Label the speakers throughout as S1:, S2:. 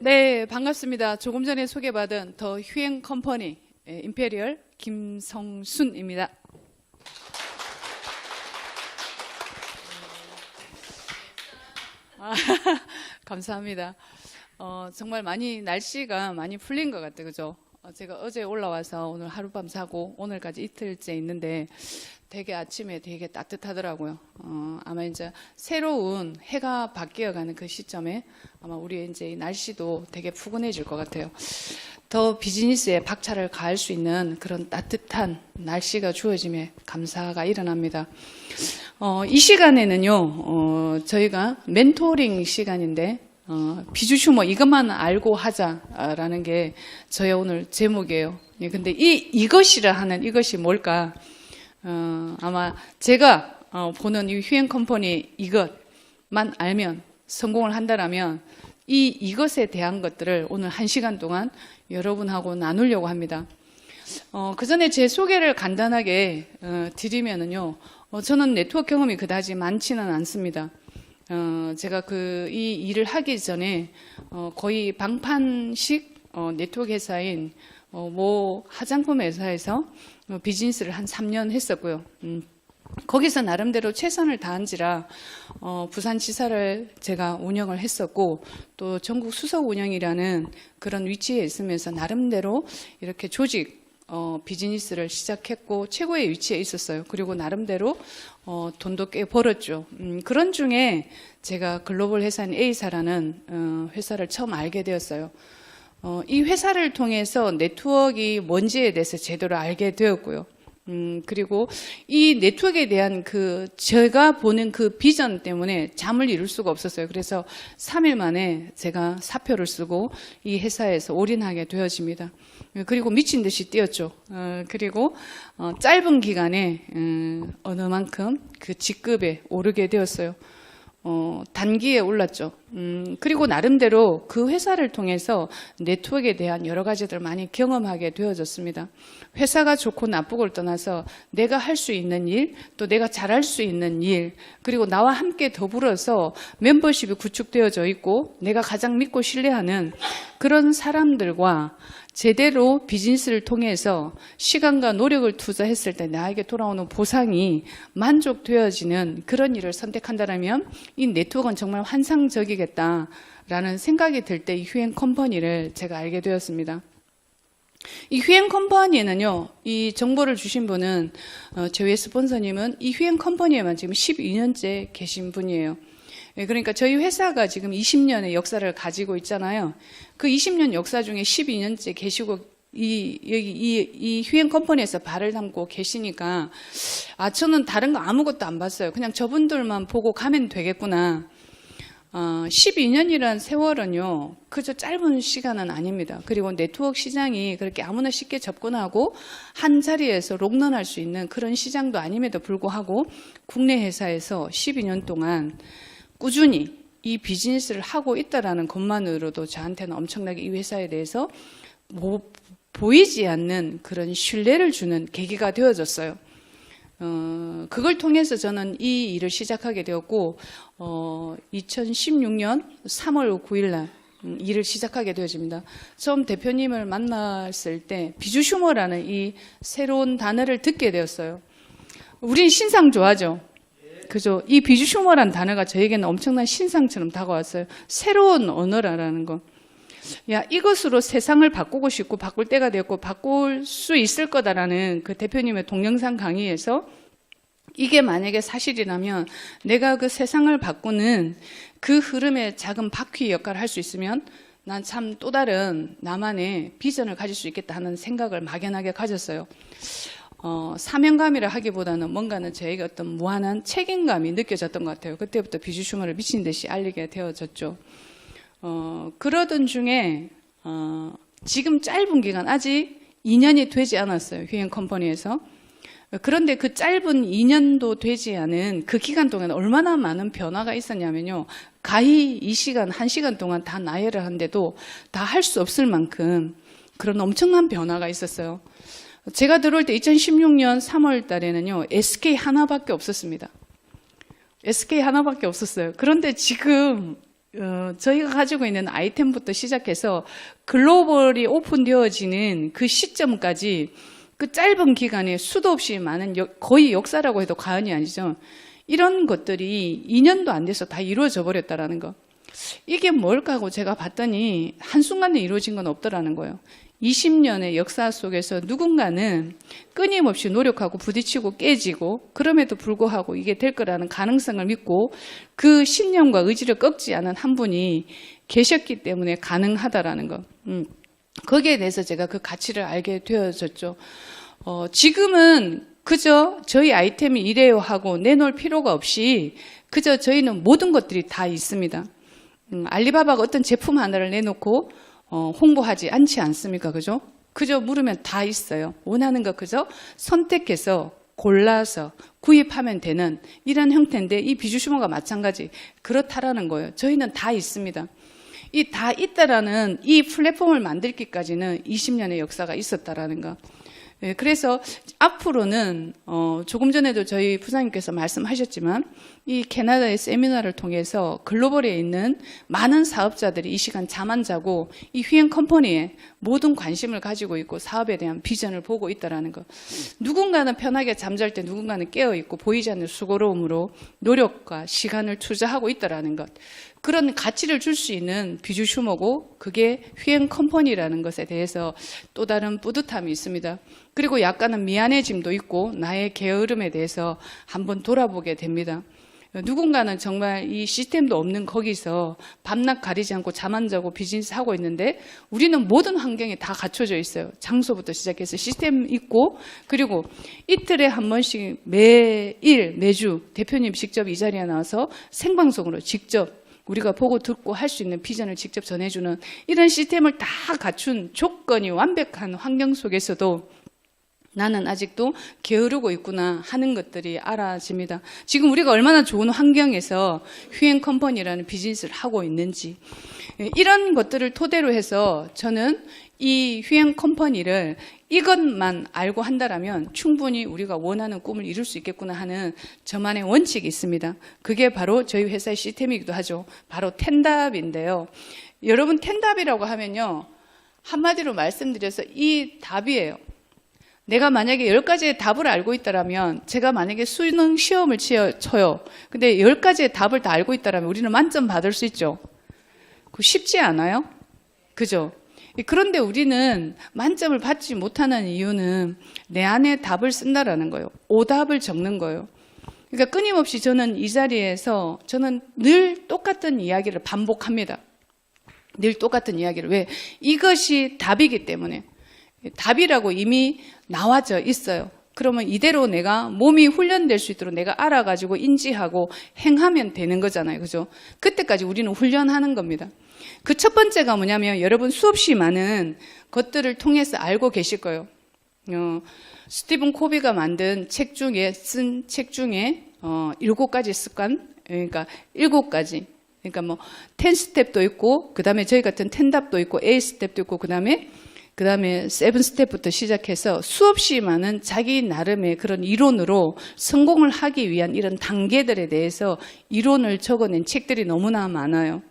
S1: 네, 반갑습니다. 조금 전에 소개받은 더 휴행 컴퍼니 임페리얼 김성순입니다. 감사합니다. 정말 날씨가 많이 풀린 것 같아요. 그죠? 제가 어제 올라와서 오늘 하룻밤 자고 오늘까지 이틀째 있는데 되게 아침에 되게 따뜻하더라고요. 아마 이제 새로운 해가 바뀌어가는 그 시점에 아마 우리 이제 이 날씨도 되게 푸근해질 것 같아요. 더 비즈니스에 박차를 가할 수 있는 그런 따뜻한 날씨가 주어짐에 감사가 일어납니다. 이 시간에는요, 저희가 멘토링 시간인데, 비주슈머 이것만 알고 하자라는 게 저의 오늘 제목이에요. 근데 이것이라 하는 이것이 뭘까? 아마 제가 보는 이 휴행 컴퍼니 이것만 알면 성공을 한다라면 이것에 대한 것들을 오늘 1시간 동안 여러분하고 나누려고 합니다. 그 전에 제 소개를 간단하게 드리면은요, 저는 네트워크 경험이 그다지 많지는 않습니다. 제가 이 일을 하기 전에 거의 방판식 네트워크 회사인 모 화장품 회사에서 비즈니스를 한 3년 했었고요. 거기서 나름대로 최선을 다한지라 부산지사를 제가 운영을 했었고 또 전국 수석 운영이라는 그런 위치에 있으면서 나름대로 이렇게 조직 비즈니스를 시작했고 최고의 위치에 있었어요. 그리고 나름대로 돈도 꽤 벌었죠. 그런 중에 제가 글로벌 회사인 A사라는 회사를 처음 알게 되었어요. 이 회사를 통해서 네트워크가 뭔지에 대해서 제대로 알게 되었고요. 그리고 이 네트워크에 대한 제가 보는 그 비전 때문에 잠을 이룰 수가 없었어요. 그래서 3일 만에 제가 사표를 쓰고 이 회사에서 올인하게 되어집니다. 그리고 미친 듯이 뛰었죠. 그리고 짧은 기간에 어느 만큼 그 직급에 오르게 되었어요. 단기에 올랐죠. 그리고 나름대로 그 회사를 통해서 네트워크에 대한 여러 가지들을 많이 경험하게 되어졌습니다. 회사가 좋고 나쁘고를 떠나서 내가 할 수 있는 일, 또 내가 잘할 수 있는 일, 그리고 나와 함께 더불어서 멤버십이 구축되어져 있고 내가 가장 믿고 신뢰하는 그런 사람들과 제대로 비즈니스를 통해서 시간과 노력을 투자했을 때 나에게 돌아오는 보상이 만족되어지는 그런 일을 선택한다면 이 네트워크는 정말 환상적이겠다라는 생각이 들 때 이 휴행 컴퍼니를 제가 알게 되었습니다. 이 휴행 컴퍼니는요, 이 정보를 주신 분은 저희 스폰서님은 이 휴행 컴퍼니에만 지금 12년째 계신 분이에요. 그러니까 저희 회사가 지금 20년의 역사를 가지고 있잖아요. 그 20년 역사 중에 12년째 계시고 이 휴행 컴퍼니에서 발을 담고 계시니까 저는 다른 거 아무것도 안 봤어요. 그냥 저분들만 보고 가면 되겠구나. 12년이란 세월은요, 그저 짧은 시간은 아닙니다. 그리고 네트워크 시장이 그렇게 아무나 쉽게 접근하고 한 자리에서 롱런할 수 있는 그런 시장도 아님에도 불구하고 국내 회사에서 12년 동안 꾸준히 이 비즈니스를 하고 있다라는 것만으로도 저한테는 엄청나게 이 회사에 대해서 보이지 않는 그런 신뢰를 주는 계기가 되어졌어요. 그걸 통해서 저는 이 일을 시작하게 되었고 2016년 3월 9일 날 일을 시작하게 되어집니다. 처음 대표님을 만났을 때 비주슈머라는 이 새로운 단어를 듣게 되었어요. 우린 신상 좋아하죠. 그죠? 이 비주슈머란 단어가 저에게는 엄청난 신상처럼 다가왔어요. 새로운 언어라는 거. 이것으로 세상을 바꾸고 싶고 바꿀 때가 되었고 바꿀 수 있을 거다라는 그 대표님의 동영상 강의에서 이게 만약에 사실이라면 내가 그 세상을 바꾸는 그 흐름의 작은 바퀴 역할을 할 수 있으면 난 참 또 다른 나만의 비전을 가질 수 있겠다 하는 생각을 막연하게 가졌어요. 사명감이라 하기보다는 뭔가는 저에게 어떤 무한한 책임감이 느껴졌던 것 같아요. 그때부터 비주슈머를 미친 듯이 알리게 되어졌죠. 그러던 중에 지금 짧은 기간 아직 2년이 되지 않았어요. 휴행 컴퍼니에서. 그런데 그 짧은 2년도 되지 않은 그 기간 동안 얼마나 많은 변화가 있었냐면요. 가히 이 시간, 1시간 동안 다 나열을 한데도 다 할 수 없을 만큼 그런 엄청난 변화가 있었어요. 제가 들어올 때 2016년 3월 달에는요, SK 하나밖에 없었습니다. SK 하나밖에 없었어요. 그런데 지금 저희가 가지고 있는 아이템부터 시작해서 글로벌이 오픈되어지는 그 시점까지 그 짧은 기간에 수도 없이 많은 거의 역사라고 해도 과언이 아니죠. 이런 것들이 2년도 안 돼서 다 이루어져 버렸다라는 거. 이게 뭘까 하고 제가 봤더니 한순간에 이루어진 건 없더라는 거예요. 20년의 역사 속에서 누군가는 끊임없이 노력하고 부딪히고 깨지고 그럼에도 불구하고 이게 될 거라는 가능성을 믿고 그 신념과 의지를 꺾지 않은 한 분이 계셨기 때문에 가능하다라는 거. 거기에 대해서 제가 그 가치를 알게 되어졌죠. 지금은 그저 저희 아이템이 이래요 하고 내놓을 필요가 없이 그저 저희는 모든 것들이 다 있습니다. 알리바바가 어떤 제품 하나를 내놓고 홍보하지 않지 않습니까? 그죠? 그저 물으면 다 있어요. 원하는 거 그저 선택해서 골라서 구입하면 되는 이런 형태인데 이 비주슈머가 마찬가지 그렇다라는 거예요. 저희는 다 있습니다. 이 다 있다라는 이 플랫폼을 만들기까지는 20년의 역사가 있었다라는 거. 예, 그래서 앞으로는 조금 전에도 저희 부장님께서 말씀하셨지만 이 캐나다의 세미나를 통해서 글로벌에 있는 많은 사업자들이 이 시간 잠 안 자고 이 휘행 컴퍼니에 모든 관심을 가지고 있고 사업에 대한 비전을 보고 있다라는 것. 누군가는 편하게 잠잘 때 누군가는 깨어 있고 보이지 않는 수고로움으로 노력과 시간을 투자하고 있다라는 것. 그런 가치를 줄 수 있는 비주슈머고 그게 휘행 컴퍼니라는 것에 대해서 또 다른 뿌듯함이 있습니다. 그리고 약간은 미안해짐도 있고 나의 게으름에 대해서 한번 돌아보게 됩니다. 누군가는 정말 이 시스템도 없는 거기서 밤낮 가리지 않고 잠 안 자고 비즈니스 하고 있는데 우리는 모든 환경이 다 갖춰져 있어요. 장소부터 시작해서 시스템 있고 그리고 이틀에 한 번씩 매일 매주 대표님 직접 이 자리에 나와서 생방송으로 직접 우리가 보고 듣고 할 수 있는 비전을 직접 전해주는 이런 시스템을 다 갖춘 조건이 완벽한 환경 속에서도 나는 아직도 게으르고 있구나 하는 것들이 알아집니다. 지금 우리가 얼마나 좋은 환경에서 휘행 컴퍼니라는 비즈니스를 하고 있는지 이런 것들을 토대로 해서 저는 이 휘행 컴퍼니를 이것만 알고 한다라면 충분히 우리가 원하는 꿈을 이룰 수 있겠구나 하는 저만의 원칙이 있습니다. 그게 바로 저희 회사의 시스템이기도 하죠. 바로 텐답인데요. 여러분 텐답이라고 하면요. 한마디로 말씀드려서 이 답이에요. 내가 만약에 10가지의 답을 알고 있다라면 제가 만약에 수능 시험을 쳐요. 근데 10가지의 답을 다 알고 있다라면 우리는 만점 받을 수 있죠. 그거 쉽지 않아요? 그죠? 그런데 우리는 만점을 받지 못하는 이유는 내 안에 답을 쓴다라는 거예요. 오답을 적는 거예요. 그러니까 끊임없이 저는 이 자리에서 저는 늘 똑같은 이야기를 반복합니다. 늘 똑같은 이야기를. 왜? 이것이 답이기 때문에. 답이라고 이미 나와져 있어요. 그러면 이대로 내가 몸이 훈련될 수 있도록 내가 알아가지고 인지하고 행하면 되는 거잖아요. 그죠? 그때까지 우리는 훈련하는 겁니다. 그 첫 번째가 뭐냐면 여러분 수없이 많은 것들을 통해서 알고 계실 거예요. 스티븐 코비가 만든 쓴 책 중에 7가지 습관, 그러니까 7가지. 그러니까 뭐 10스텝도 있고 그다음에 저희 같은 10답도 있고 8스텝도 있고 그다음에 7스텝부터 시작해서 수없이 많은 자기 나름의 그런 이론으로 성공을 하기 위한 이런 단계들에 대해서 이론을 적어낸 책들이 너무나 많아요.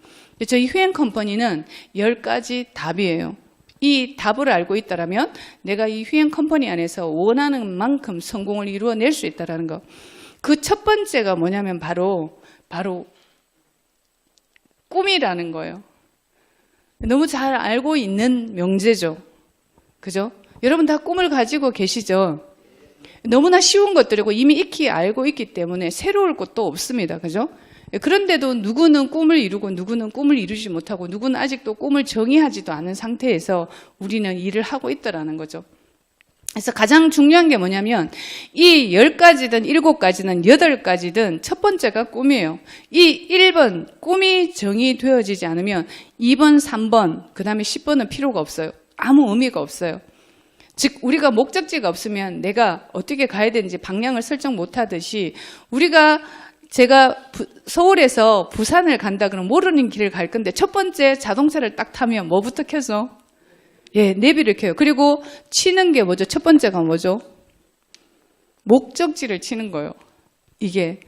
S1: 저희 휘행 컴퍼니는 10가지 답이에요. 이 답을 알고 있다라면 내가 이 휘행 컴퍼니 안에서 원하는 만큼 성공을 이루어낼 수 있다는 거. 그 첫 번째가 뭐냐면 바로 꿈이라는 거예요. 너무 잘 알고 있는 명제죠. 그죠? 여러분 다 꿈을 가지고 계시죠? 너무나 쉬운 것들이고 이미 익히 알고 있기 때문에 새로울 것도 없습니다. 그죠? 그런데도 누구는 꿈을 이루고 누구는 꿈을 이루지 못하고 누구는 아직도 꿈을 정의하지도 않은 상태에서 우리는 일을 하고 있다라는 거죠. 그래서 가장 중요한 게 뭐냐면 이 10가지든 7가지든 8가지든 첫 번째가 꿈이에요. 이 1번 꿈이 정의되어지지 않으면 2번, 3번, 그 다음에 10번은 필요가 없어요. 아무 의미가 없어요. 즉 우리가 목적지가 없으면 내가 어떻게 가야 되는지 방향을 설정 못하듯이 제가 서울에서 부산을 간다 그러면 모르는 길을 갈 건데 첫 번째 자동차를 딱 타면 뭐부터 켜서? 내비를 켜요. 그리고 치는 게 뭐죠? 첫 번째가 뭐죠? 목적지를 치는 거예요. 이게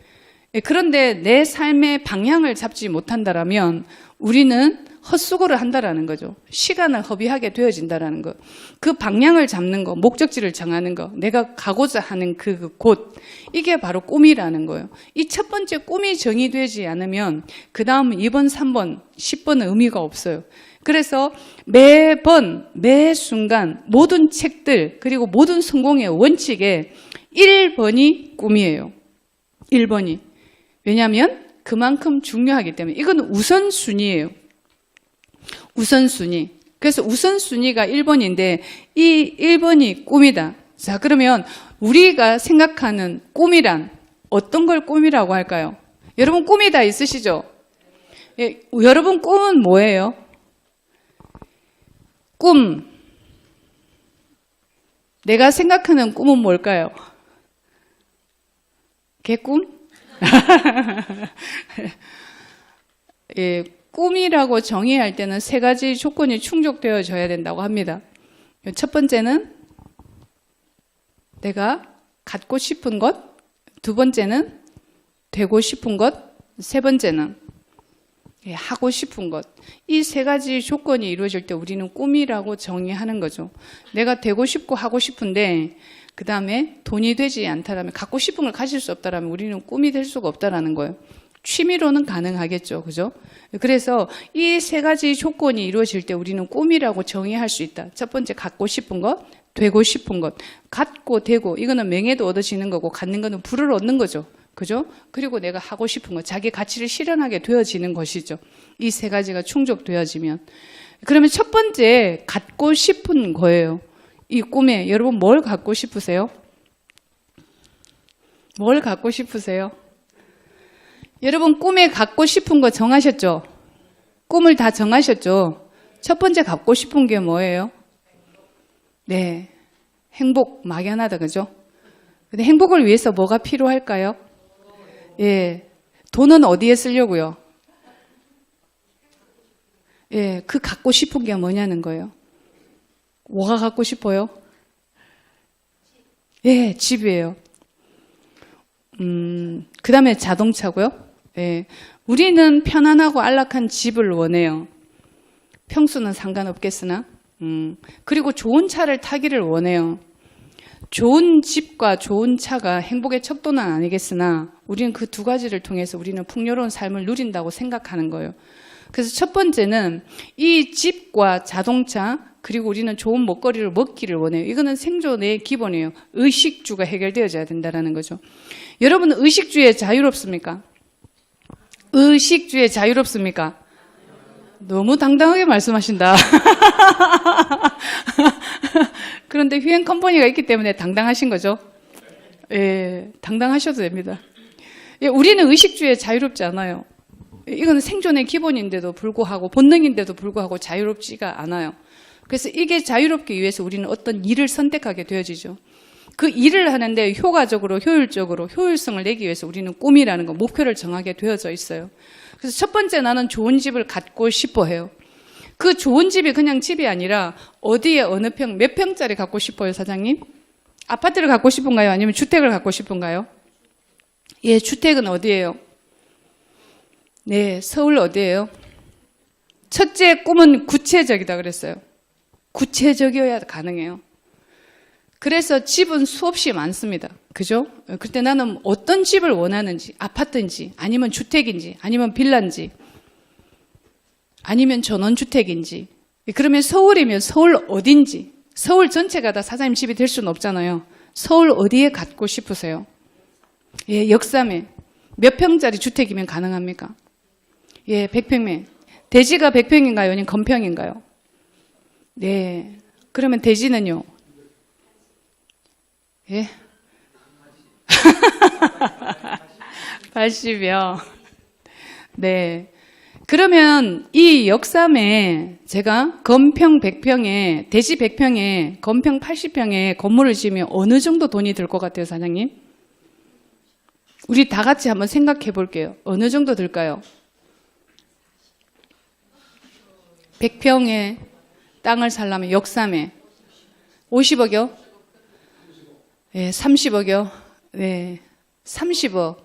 S1: 그런데 내 삶의 방향을 잡지 못한다라면 우리는 헛수고를 한다라는 거죠. 시간을 허비하게 되어진다라는 거. 그 방향을 잡는 거, 목적지를 정하는 거, 내가 가고자 하는 그 곳, 이게 바로 꿈이라는 거예요. 이 첫 번째 꿈이 정의되지 않으면 그 다음 2번, 3번, 10번은 의미가 없어요. 그래서 매번, 매 순간 모든 책들 그리고 모든 성공의 원칙에 1번이 꿈이에요. 1번이. 왜냐하면 그만큼 중요하기 때문에. 이건 우선순위예요. 우선순위. 그래서 우선순위가 1번인데 이 1번이 꿈이다. 자, 그러면 우리가 생각하는 꿈이란 어떤 걸 꿈이라고 할까요? 여러분 꿈이 다 있으시죠? 예, 여러분 꿈은 뭐예요? 꿈. 내가 생각하는 꿈은 뭘까요? 개꿈? 예, 꿈이라고 정의할 때는 세 가지 조건이 충족되어져야 된다고 합니다. 첫 번째는 내가 갖고 싶은 것, 두 번째는 되고 싶은 것, 세 번째는 하고 싶은 것. 이 세 가지 조건이 이루어질 때 우리는 꿈이라고 정의하는 거죠. 내가 되고 싶고 하고 싶은데 그 다음에 돈이 되지 않다라면, 갖고 싶은 걸 가질 수 없다라면 우리는 꿈이 될 수가 없다라는 거예요. 취미로는 가능하겠죠. 그죠? 그래서 이 세 가지 조건이 이루어질 때 우리는 꿈이라고 정의할 수 있다. 첫 번째, 갖고 싶은 것, 되고 싶은 것. 갖고 되고, 이거는 명예도 얻어지는 거고, 갖는 거는 부를 얻는 거죠. 그죠? 그리고 내가 하고 싶은 것, 자기 가치를 실현하게 되어지는 것이죠. 이 세 가지가 충족되어지면. 그러면 첫 번째, 갖고 싶은 거예요. 이 꿈에 여러분 뭘 갖고 싶으세요? 뭘 갖고 싶으세요? 여러분 꿈에 갖고 싶은 거 정하셨죠? 꿈을 다 정하셨죠? 첫 번째 갖고 싶은 게 뭐예요? 네, 행복, 막연하다, 그죠? 근데 행복을 위해서 뭐가 필요할까요? 예, 돈은 어디에 쓰려고요? 예, 그 갖고 싶은 게 뭐냐는 거예요. 뭐가 갖고 싶어요? 예, 집이에요. 그 다음에 자동차고요. 예, 우리는 편안하고 안락한 집을 원해요. 평수는 상관없겠으나, 그리고 좋은 차를 타기를 원해요. 좋은 집과 좋은 차가 행복의 척도는 아니겠으나 우리는 그 두 가지를 통해서 우리는 풍요로운 삶을 누린다고 생각하는 거예요. 그래서 첫 번째는 이 집과 자동차 그리고 우리는 좋은 먹거리를 먹기를 원해요. 이거는 생존의 기본이에요. 의식주가 해결되어져야 된다는 거죠. 여러분은 의식주에 자유롭습니까? 의식주에 자유롭습니까? 너무 당당하게 말씀하신다. 그런데 휴행 컴퍼니가 있기 때문에 당당하신 거죠? 예, 당당하셔도 됩니다. 예, 우리는 의식주에 자유롭지 않아요. 이건 생존의 기본인데도 불구하고, 본능인데도 불구하고 자유롭지가 않아요. 그래서 이게 자유롭기 위해서 우리는 어떤 일을 선택하게 되어지죠. 그 일을 하는데 효과적으로, 효율적으로, 효율성을 내기 위해서 우리는 꿈이라는 거, 목표를 정하게 되어져 있어요. 그래서 첫 번째, 나는 좋은 집을 갖고 싶어 해요. 그 좋은 집이 그냥 집이 아니라 어디에 어느 평, 몇 평짜리 갖고 싶어요, 사장님? 아파트를 갖고 싶은가요? 아니면 주택을 갖고 싶은가요? 예, 주택은 어디예요? 네, 서울 어디예요? 첫째 꿈은 구체적이다 그랬어요. 구체적이어야 가능해요. 그래서 집은 수없이 많습니다. 그죠? 그때 나는 어떤 집을 원하는지, 아파트인지, 아니면 주택인지, 아니면 빌라인지, 아니면 전원주택인지. 그러면 서울이면 서울 어딘지, 서울 전체가 다 사장님 집이 될 수는 없잖아요. 서울 어디에 갖고 싶으세요? 예, 역삼에 몇 평짜리 주택이면 가능합니까? 예, 100평면. 대지가 100평인가요? 아니면 건평인가요? 네. 그러면 대지는요? 예? 80이요. 네. 그러면 이 역삼에 제가 건평 100평에, 대지 100평에, 건평 80평에 건물을 지으면 어느 정도 돈이 들 것 같아요, 사장님? 우리 다 같이 한번 생각해 볼게요. 어느 정도 들까요? 100평에 땅을 살려면 역삼에 50억이요? 네, 30억이요? 네, 30억.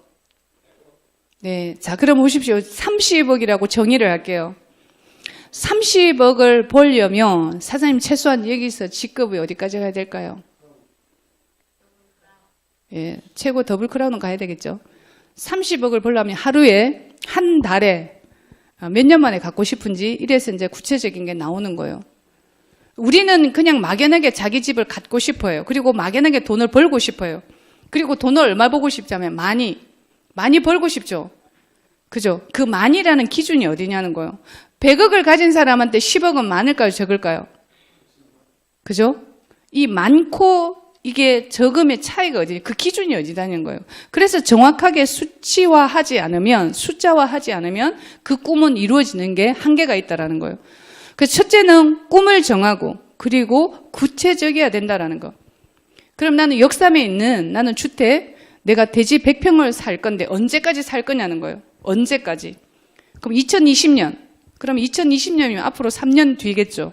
S1: 네. 자, 그럼 보십시오. 30억이라고 정의를 할게요. 30억을 벌려면 사장님 최소한 여기서 직급이 어디까지 가야 될까요? 예, 최고 더블 크라운은 가야 되겠죠. 30억을 벌려면 하루에, 한 달에 몇 년 만에 갖고 싶은지 이래서 이제 구체적인 게 나오는 거예요. 우리는 그냥 막연하게 자기 집을 갖고 싶어요. 그리고 막연하게 돈을 벌고 싶어요. 그리고 돈을 얼마 벌고 싶자면 많이 벌고 싶죠. 그죠? 그 많이라는 기준이 어디냐는 거예요. 100억을 가진 사람한테 10억은 많을까요? 적을까요? 그죠? 이 많고 이게 적음의 차이가 어디, 그 기준이 어디다는 거예요. 그래서 정확하게 수치화하지 않으면, 숫자화하지 않으면 그 꿈은 이루어지는 게 한계가 있다라는 거예요. 그래서 첫째는 꿈을 정하고 그리고 구체적이어야 된다라는 거. 그럼 나는 역삼에 있는 나는 주택, 내가 대지 100평을 살 건데 언제까지 살 거냐는 거예요. 언제까지? 그럼 2020년. 그럼 2020년이면 앞으로 3년 뒤겠죠.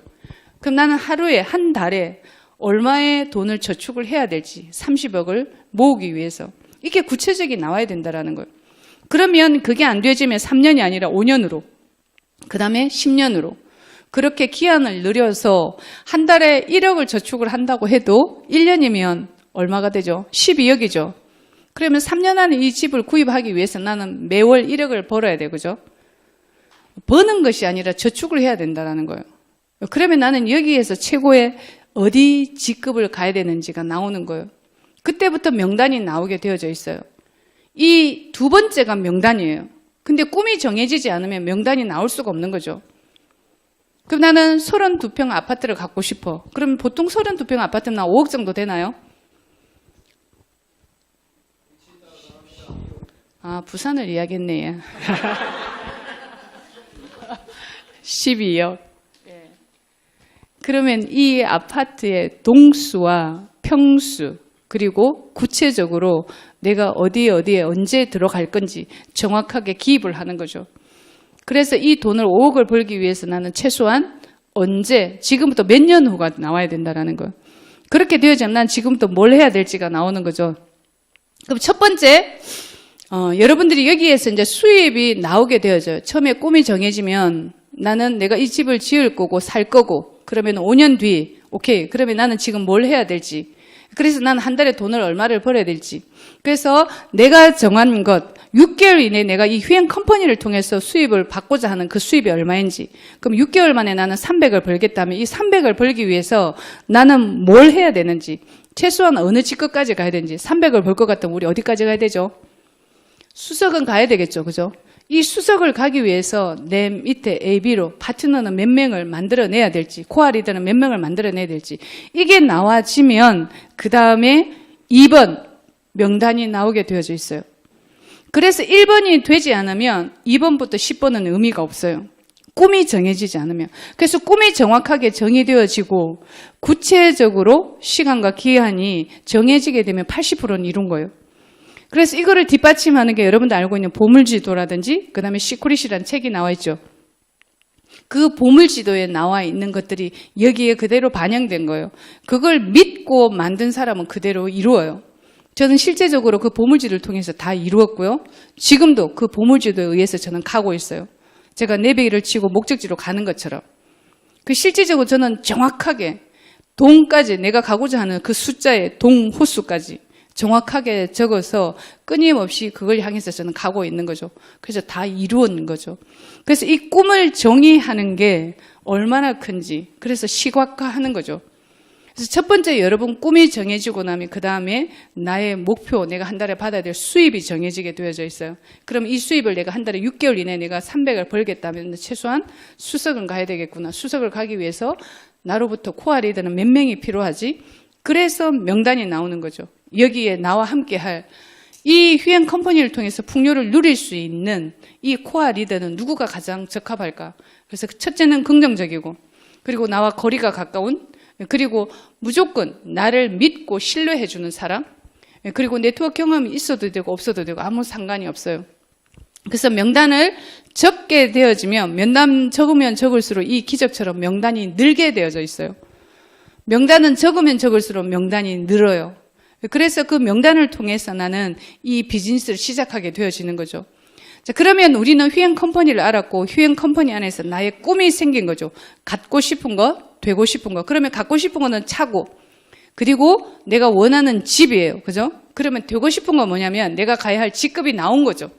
S1: 그럼 나는 하루에, 한 달에 얼마의 돈을 저축을 해야 될지 30억을 모으기 위해서. 이게 구체적이 나와야 된다라는 거예요. 그러면 그게 안 되지면 3년이 아니라 5년으로, 그 다음에 10년으로 그렇게 기한을 늘려서 한 달에 1억을 저축을 한다고 해도 1년이면 얼마가 되죠? 12억이죠. 그러면 3년 안에 이 집을 구입하기 위해서 나는 매월 1억을 벌어야 되고, 그죠? 버는 것이 아니라 저축을 해야 된다는 거예요. 그러면 나는 여기에서 최고의 어디 직급을 가야 되는지가 나오는 거예요. 그때부터 명단이 나오게 되어져 있어요. 이 두 번째가 명단이에요. 근데 꿈이 정해지지 않으면 명단이 나올 수가 없는 거죠. 그럼 나는 32평 아파트를 갖고 싶어. 그럼 보통 32평 아파트는 5억 정도 되나요? 아, 부산을 이야기했네. 12억. 그러면 이 아파트의 동수와 평수, 그리고 구체적으로 내가 어디에 언제 들어갈 건지 정확하게 기입을 하는 거죠. 그래서 이 돈을 5억을 벌기 위해서 나는 최소한 언제, 지금부터 몇 년 후가 나와야 된다는 거예요. 그렇게 되어지면 난 지금부터 뭘 해야 될지가 나오는 거죠. 그럼 첫 번째, 여러분들이 여기에서 이제 수입이 나오게 되어져요. 처음에 꿈이 정해지면 나는 내가 이 집을 지을 거고 살 거고, 그러면 5년 뒤, 오케이. 그러면 나는 지금 뭘 해야 될지. 그래서 난 한 달에 돈을 얼마를 벌어야 될지. 그래서 내가 정한 것, 6개월 이내에 내가 이 휴행 컴퍼니를 통해서 수입을 받고자 하는 그 수입이 얼마인지. 그럼 6개월 만에 나는 300을 벌겠다면 이 300을 벌기 위해서 나는 뭘 해야 되는지. 최소한 어느 직급까지 가야 되는지. 300을 벌 것 같으면 우리 어디까지 가야 되죠? 수석은 가야 되겠죠. 그죠? 이 수석을 가기 위해서 내 밑에 AB로 파트너는 몇 명을 만들어내야 될지, 코어 리더는 몇 명을 만들어내야 될지, 이게 나와지면 그 다음에 2번 명단이 나오게 되어져 있어요. 그래서 1번이 되지 않으면 2번부터 10번은 의미가 없어요. 꿈이 정해지지 않으면. 그래서 꿈이 정확하게 정의되어지고 구체적으로 시간과 기한이 정해지게 되면 80%는 이룬 거예요. 그래서 이거를 뒷받침하는 게 여러분도 알고 있는 보물지도라든지 그 다음에 시크릿이라는 책이 나와 있죠. 그 보물지도에 나와 있는 것들이 여기에 그대로 반영된 거예요. 그걸 믿고 만든 사람은 그대로 이루어요. 저는 실제적으로 그 보물지도를 통해서 다 이루었고요. 지금도 그 보물지도에 의해서 저는 가고 있어요. 제가 내비를 치고 목적지로 가는 것처럼. 그 실질적으로 저는 정확하게 동까지 내가 가고자 하는 그 숫자의 동 호수까지 정확하게 적어서 끊임없이 그걸 향해서 저는 가고 있는 거죠. 그래서 다 이루었는 거죠. 그래서 이 꿈을 정의하는 게 얼마나 큰지, 그래서 시각화하는 거죠. 그래서 첫 번째 여러분 꿈이 정해지고 나면 그 다음에 나의 목표, 내가 한 달에 받아야 될 수입이 정해지게 되어져 있어요. 그럼 이 수입을 내가 한 달에 6개월 이내에 내가 300을 벌겠다면 최소한 수석은 가야 되겠구나. 수석을 가기 위해서 나로부터 코어 리더는 몇 명이 필요하지? 그래서 명단이 나오는 거죠. 여기에 나와 함께 할 이 휴행 컴퍼니를 통해서 풍요를 누릴 수 있는 이 코어 리더는 누구가 가장 적합할까? 그래서 첫째는 긍정적이고, 그리고 나와 거리가 가까운, 그리고 무조건 나를 믿고 신뢰해주는 사람, 그리고 네트워크 경험이 있어도 되고 없어도 되고 아무 상관이 없어요. 그래서 명단을 적게 되어지면, 명단 적으면 적을수록 이 기적처럼 명단이 늘게 되어져 있어요. 명단은 적으면 적을수록 명단이 늘어요. 그래서 그 명단을 통해서 나는 이 비즈니스를 시작하게 되어지는 거죠. 자, 그러면 우리는 휘행 컴퍼니를 알았고 휘행 컴퍼니 안에서 나의 꿈이 생긴 거죠. 갖고 싶은 거, 되고 싶은 거. 그러면 갖고 싶은 거는 차고, 그리고 내가 원하는 집이에요. 그죠? 그러면 되고 싶은 건 뭐냐면 내가 가야 할 직급이 나온 거죠.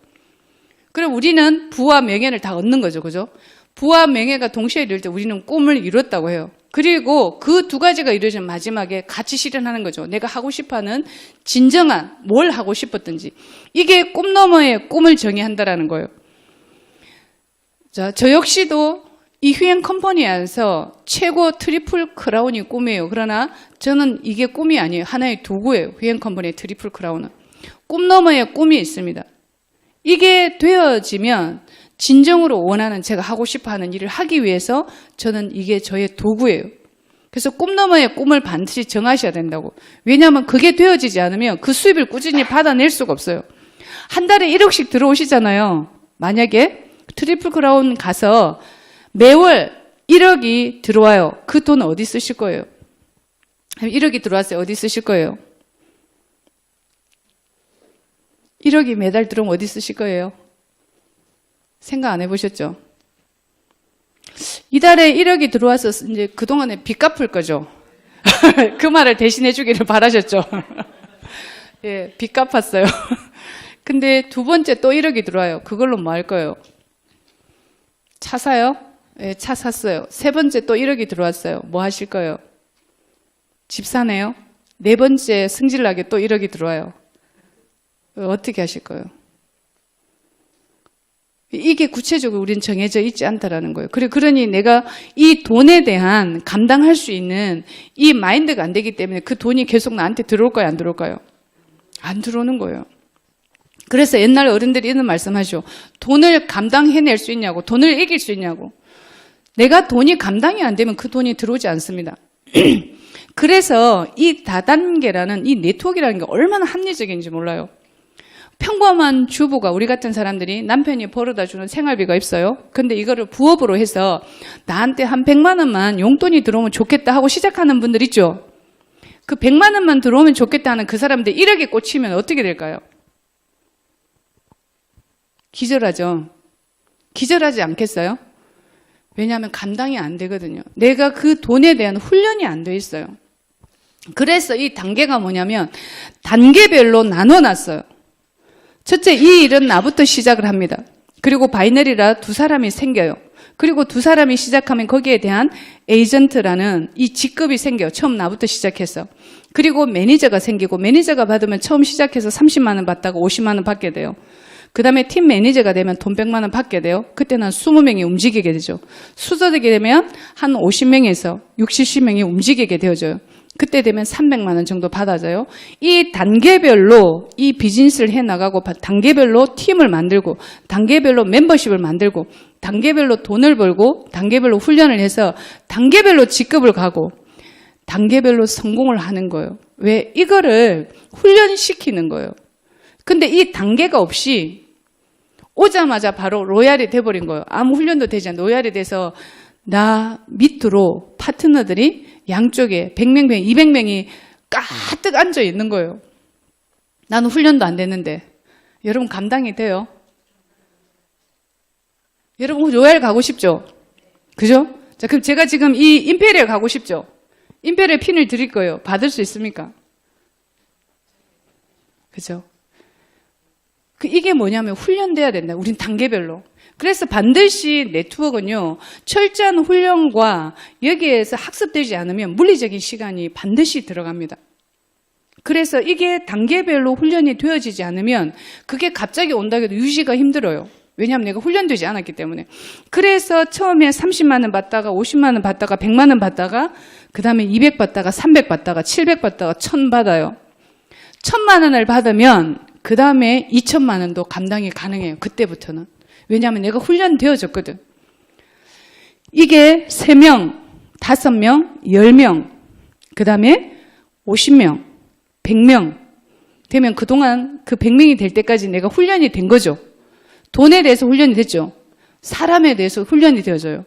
S1: 그럼 우리는 부와 명예를 다 얻는 거죠. 그죠? 부와 명예가 동시에 이룰 때 우리는 꿈을 이뤘다고 해요. 그리고 그 두 가지가 이루어지면 마지막에 같이 실현하는 거죠. 내가 하고 싶어하는 진정한 뭘 하고 싶었든지. 이게 꿈 너머의 꿈을 정의한다라는 거예요. 자, 저 역시도 이 휘행 컴퍼니 안에서 최고 트리플 크라운이 꿈이에요. 그러나 저는 이게 꿈이 아니에요. 하나의 도구예요. 휘행 컴퍼니의 트리플 크라운은. 꿈 너머의 꿈이 있습니다. 이게 되어지면 진정으로 원하는 제가 하고 싶어하는 일을 하기 위해서 저는 이게 저의 도구예요. 그래서 꿈 너머의 꿈을 반드시 정하셔야 된다고. 왜냐하면 그게 되어지지 않으면 그 수입을 꾸준히 받아낼 수가 없어요. 한 달에 1억씩 들어오시잖아요. 만약에 트리플 크라운 가서 매월 1억이 들어와요. 그 돈 어디 쓰실 거예요? 1억이 들어왔어요. 어디 쓰실 거예요? 1억이 매달 들어오면 어디 쓰실 거예요? 생각 안 해보셨죠? 이달에 1억이 들어와서 이제 그동안에 빚 갚을 거죠. 그 말을 대신해 주기를 바라셨죠. 예, 빚 갚았어요. 근데 두 번째 또 1억이 들어와요. 그걸로 뭐 할 거예요? 차 사요? 예, 차 샀어요. 세 번째 또 1억이 들어왔어요. 뭐 하실 거예요? 집 사네요? 네 번째 승질나게 또 1억이 들어와요. 어떻게 하실 거예요? 이게 구체적으로 우리는 정해져 있지 않다라는 거예요. 그러니 내가 이 돈에 대한 감당할 수 있는 이 마인드가 안 되기 때문에 그 돈이 계속 나한테 들어올까요? 안 들어올까요? 안 들어오는 거예요. 그래서 옛날 어른들이 이런 말씀하죠. 돈을 감당해낼 수 있냐고, 돈을 이길 수 있냐고. 내가 돈이 감당이 안 되면 그 돈이 들어오지 않습니다. 그래서 이 다단계라는 이 네트워크라는 게 얼마나 합리적인지 몰라요. 평범한 주부가 우리 같은 사람들이 남편이 벌어다 주는 생활비가 있어요. 근데 이거를 부업으로 해서 나한테 한 100만 원만 용돈이 들어오면 좋겠다 하고 시작하는 분들 있죠. 그 100만 원만 들어오면 좋겠다 하는 그 사람들 1억에 꽂히면 어떻게 될까요? 기절하죠. 기절하지 않겠어요? 왜냐하면 감당이 안 되거든요. 내가 그 돈에 대한 훈련이 안 돼 있어요. 그래서 이 단계가 뭐냐면 단계별로 나눠놨어요. 첫째, 이 일은 나부터 시작을 합니다. 그리고 바이너리라 두 사람이 생겨요. 그리고 두 사람이 시작하면 거기에 대한 에이전트라는 이 직급이 생겨요. 처음 나부터 시작해서. 그리고 매니저가 생기고 매니저가 받으면 처음 시작해서 30만 원 받다가 50만 원 받게 돼요. 그 다음에 팀 매니저가 되면 돈 100만 원 받게 돼요. 그때는 20명이 움직이게 되죠. 수저되게 되면 한 50명에서 60, 70명이 움직이게 되어져요. 그때 되면 300만 원 정도 받아져요. 이 단계별로 이 비즈니스를 해나가고 단계별로 팀을 만들고 단계별로 멤버십을 만들고 단계별로 돈을 벌고 단계별로 훈련을 해서 단계별로 직급을 가고 단계별로 성공을 하는 거예요. 왜? 이거를 훈련시키는 거예요. 근데 이 단계가 없이 오자마자 바로 로얄이 돼버린 거예요. 아무 훈련도 되지 않는 로얄이 돼서 나 밑으로 파트너들이 양쪽에 100명, 200명이 가득 앉아 있는 거예요. 나는 훈련도 안 됐는데. 여러분 감당이 돼요? 여러분 로얄 가고 싶죠? 그죠? 자, 그럼 제가 지금 이 임페리얼 가고 싶죠? 임페리얼 핀을 드릴 거예요. 받을 수 있습니까? 그죠? 이게 뭐냐면 훈련돼야 된다. 우린 단계별로. 그래서 반드시 네트워크는요, 철저한 훈련과 여기에서 학습되지 않으면 물리적인 시간이 반드시 들어갑니다. 그래서 이게 단계별로 훈련이 되어지지 않으면 그게 갑자기 온다고 해도 유지가 힘들어요. 왜냐하면 내가 훈련되지 않았기 때문에. 그래서 처음에 30만 원 받다가 50만 원 받다가 100만 원 받다가 그 다음에 200 받다가 300 받다가 700 받다가 1000 받아요. 1000만 원을 받으면 그 다음에 2000만 원도 감당이 가능해요. 그때부터는. 왜냐하면 내가 훈련되어졌거든. 이게 3명, 5명, 10명, 그 다음에 50명, 100명 되면 그동안 그 100명이 될 때까지 내가 훈련이 된 거죠. 돈에 대해서 훈련이 됐죠. 사람에 대해서 훈련이 되어져요.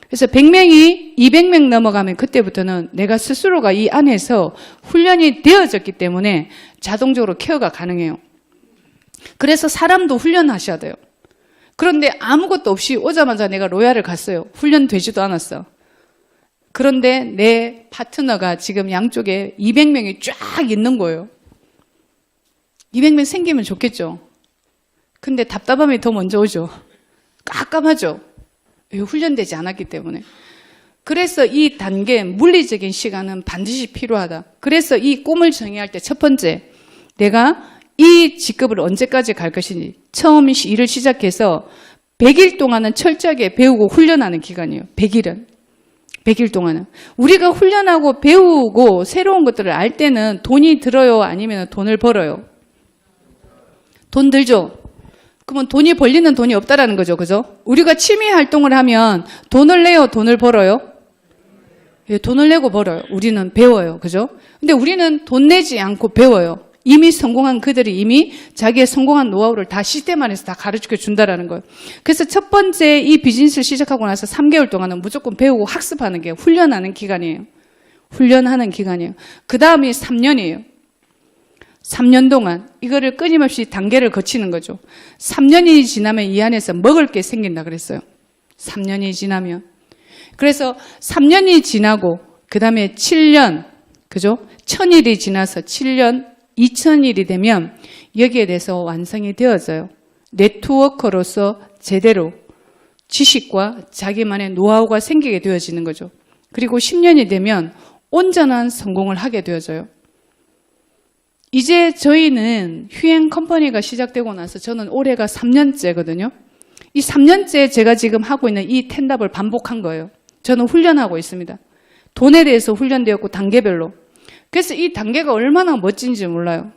S1: 그래서 100명이 200명 넘어가면 그때부터는 내가 스스로가 이 안에서 훈련이 되어졌기 때문에 자동적으로 케어가 가능해요. 그래서 사람도 훈련하셔야 돼요. 그런데 아무것도 없이 오자마자 내가 로얄을 갔어요. 훈련되지도 않았어. 그런데 내 파트너가 지금 양쪽에 200명이 쫙 있는 거예요. 200명 생기면 좋겠죠. 근데 답답함이 더 먼저 오죠. 깜깜하죠. 훈련되지 않았기 때문에. 그래서 이 단계, 물리적인 시간은 반드시 필요하다. 그래서 이 꿈을 정의할 때 첫 번째, 내가 이 직급을 언제까지 갈 것인지 처음 일을 시작해서 100일 동안은 철저하게 배우고 훈련하는 기간이에요. 100일은. 100일 동안은. 우리가 훈련하고 배우고 새로운 것들을 알 때는 돈이 들어요? 아니면 돈을 벌어요? 돈 들죠? 그러면 돈이 벌리는 돈이 없다라는 거죠. 그죠? 우리가 취미 활동을 하면 돈을 내요? 돈을 벌어요? 예, 돈을 내고 벌어요. 우리는 배워요. 그죠? 근데 우리는 돈 내지 않고 배워요. 이미 성공한 그들이 이미 자기의 성공한 노하우를 다 시스템 안에서 다 가르쳐 준다라는 거예요. 그래서 첫 번째 이 비즈니스를 시작하고 나서 3개월 동안은 무조건 배우고 학습하는 게 훈련하는 기간이에요. 훈련하는 기간이에요. 그 다음이 3년이에요. 3년 동안 이거를 끊임없이 단계를 거치는 거죠. 3년이 지나면 이 안에서 먹을 게 생긴다 그랬어요. 3년이 지나면. 그래서 3년이 지나고 그 다음에 7년, 그죠? 1000일이 지나서 7년, 2000일이 되면 여기에 대해서 완성이 되어져요. 네트워커로서 제대로 지식과 자기만의 노하우가 생기게 되어지는 거죠. 그리고 10년이 되면 온전한 성공을 하게 되어져요. 이제 저희는 휴행 컴퍼니가 시작되고 나서 저는 올해가 3년째거든요. 이 3년째 제가 지금 하고 있는 이 텐답을 반복한 거예요. 저는 훈련하고 있습니다. 돈에 대해서 훈련되었고 단계별로. 그래서 이 단계가 얼마나 멋진지 몰라요.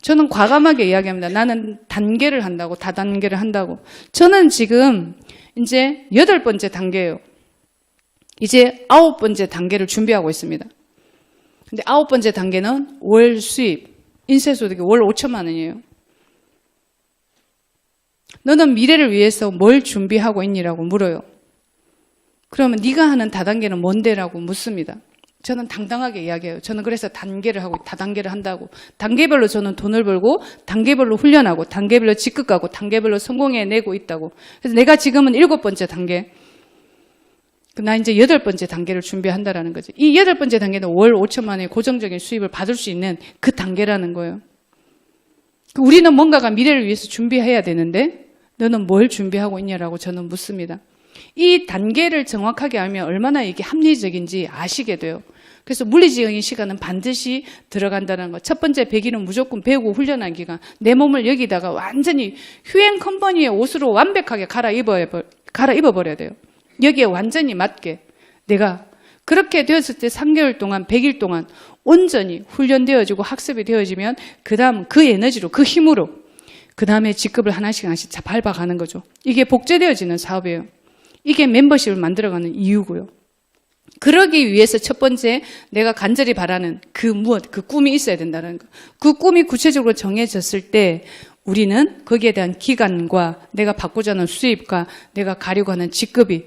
S1: 저는 과감하게 이야기합니다. 나는 단계를 한다고, 다단계를 한다고. 저는 지금 이제 8번째 단계예요. 이제 9번째 단계를 준비하고 있습니다. 근데 9번째 단계는 월 수입, 인쇄소득이 월 5천만 원이에요. 너는 미래를 위해서 뭘 준비하고 있니라고 물어요. 그러면 네가 하는 다단계는 뭔데라고 묻습니다. 저는 당당하게 이야기해요. 저는 그래서 단계를 하고 다단계를 한다고. 단계별로 저는 돈을 벌고 단계별로 훈련하고 단계별로 직급 가고 단계별로 성공해내고 있다고. 그래서 내가 지금은 7번째 단계. 나 이제 8번째 단계를 준비한다라는 거지. 이 8번째 단계는 월 5천만 원의 고정적인 수입을 받을 수 있는 그 단계라는 거예요. 우리는 뭔가가 미래를 위해서 준비해야 되는데 너는 뭘 준비하고 있냐라고 저는 묻습니다. 이 단계를 정확하게 알면 얼마나 이게 합리적인지 아시게 돼요. 그래서 물리적인 시간은 반드시 들어간다는 것. 첫 번째 100일은 무조건 배우고 훈련한 기간. 내 몸을 여기다가 완전히 휴행 컴퍼니의 옷으로 완벽하게 갈아입어버려야 돼요. 여기에 완전히 맞게 내가 그렇게 되었을 때 3개월 동안 100일 동안 온전히 훈련되어지고 학습이 되어지면 그 다음 그 에너지로 그 힘으로 그 다음에 직급을 하나씩 밟아가는 거죠. 이게 복제되어지는 사업이에요. 이게 멤버십을 만들어가는 이유고요. 그러기 위해서 첫 번째 내가 간절히 바라는 그 꿈이 있어야 된다는 거. 그 꿈이 구체적으로 정해졌을 때 우리는 거기에 대한 기간과 내가 받고자 하는 수입과 내가 가려고 하는 직급이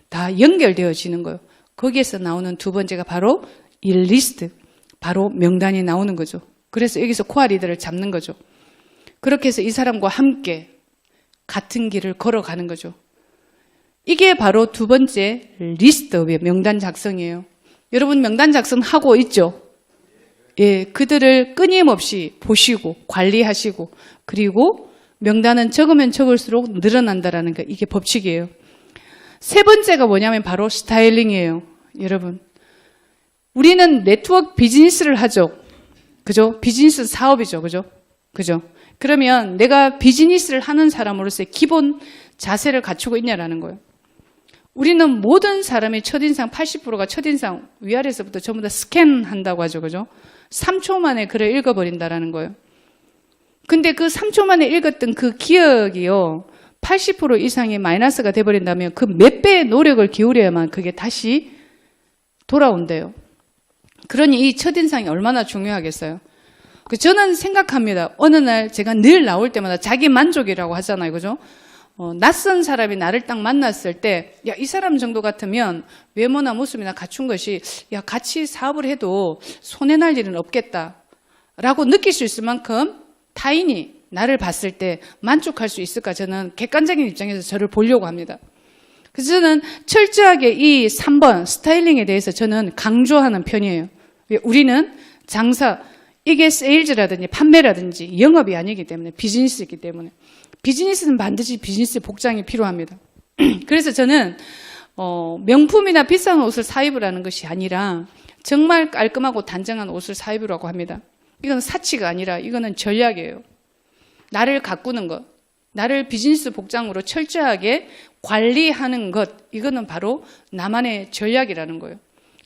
S1: 다 연결되어지는 거예요. 거기에서 나오는 두 번째가 바로 이 리스트, 바로 명단이 나오는 거죠. 그래서 여기서 코어 리더를 잡는 거죠. 그렇게 해서 이 사람과 함께 같은 길을 걸어가는 거죠. 이게 바로 두 번째 리스트, 명단 작성이에요. 여러분 명단 작성하고 있죠? 예, 그들을 끊임없이 보시고 관리하시고 그리고 명단은 적으면 적을수록 늘어난다라는 거, 이게 법칙이에요. 세 번째가 뭐냐면 바로 스타일링이에요. 여러분, 우리는 네트워크 비즈니스를 하죠. 그죠? 비즈니스 사업이죠. 그죠? 그죠? 그러면 내가 비즈니스를 하는 사람으로서의 기본 자세를 갖추고 있냐라는 거예요. 우리는 모든 사람의 첫인상 80%가 첫인상 위아래서부터 전부 다 스캔한다고 하죠. 그죠? 3초 만에 글을 읽어버린다라는 거예요. 근데 그 3초 만에 읽었던 그 기억이요, 80% 이상의 마이너스가 돼버린다면 그 몇 배의 노력을 기울여야만 그게 다시 돌아온대요. 그러니 이 첫인상이 얼마나 중요하겠어요. 저는 생각합니다. 어느 날 제가 늘 나올 때마다 자기 만족이라고 하잖아요. 그죠? 낯선 사람이 나를 딱 만났을 때, 야, 이 사람 정도 같으면 외모나 모습이나 갖춘 것이, 야, 같이 사업을 해도 손해날 일은 없겠다 라고 느낄 수 있을 만큼 타인이 나를 봤을 때 만족할 수 있을까? 저는 객관적인 입장에서 저를 보려고 합니다. 그래서 저는 철저하게 이 3번 스타일링에 대해서 저는 강조하는 편이에요. 우리는 장사, 이게 세일즈라든지 판매라든지 영업이 아니기 때문에 비즈니스이기 때문에 비즈니스는 반드시 비즈니스 복장이 필요합니다. 그래서 저는 명품이나 비싼 옷을 사입으라는 것이 아니라 정말 깔끔하고 단정한 옷을 사입으라고 합니다. 이건 사치가 아니라 이거는 전략이에요. 나를 가꾸는 것, 나를 비즈니스 복장으로 철저하게 관리하는 것, 이거는 바로 나만의 전략이라는 거예요.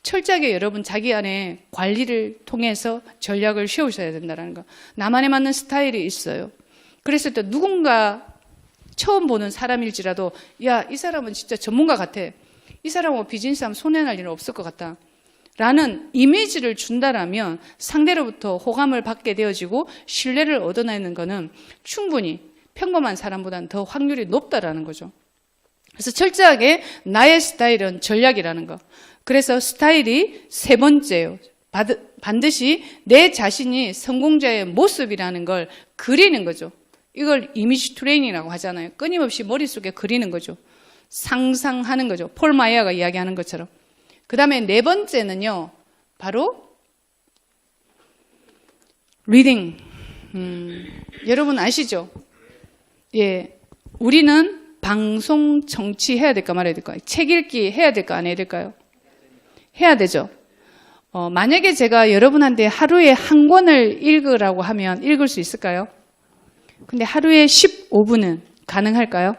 S1: 철저하게 여러분 자기 안에 관리를 통해서 전략을 세우셔야 된다는 거. 나만에 맞는 스타일이 있어요. 그랬을 때 누군가 처음 보는 사람일지라도 야, 이 사람은 진짜 전문가 같아. 이 사람하고 비즈니스하면 손해날 일은 없을 것 같다. 라는 이미지를 준다라면 상대로부터 호감을 받게 되어지고 신뢰를 얻어내는 것은 충분히 평범한 사람보다는 더 확률이 높다라는 거죠. 그래서 철저하게 나의 스타일은 전략이라는 거. 그래서 스타일이 세 번째예요. 반드시 내 자신이 성공자의 모습이라는 걸 그리는 거죠. 이걸 이미지 트레이닝이라고 하잖아요. 끊임없이 머릿속에 그리는 거죠. 상상하는 거죠. 폴 마이어가 이야기하는 것처럼. 그 다음에 네 번째는요, 바로 리딩. 여러분 아시죠? 예, 우리는 방송 정치 해야 될까 말아야 될까? 책 읽기 해야 될까 안 해야 될까요? 해야 되죠. 만약에 제가 여러분한테 하루에 한 권을 읽으라고 하면 읽을 수 있을까요? 근데 하루에 15분은 가능할까요?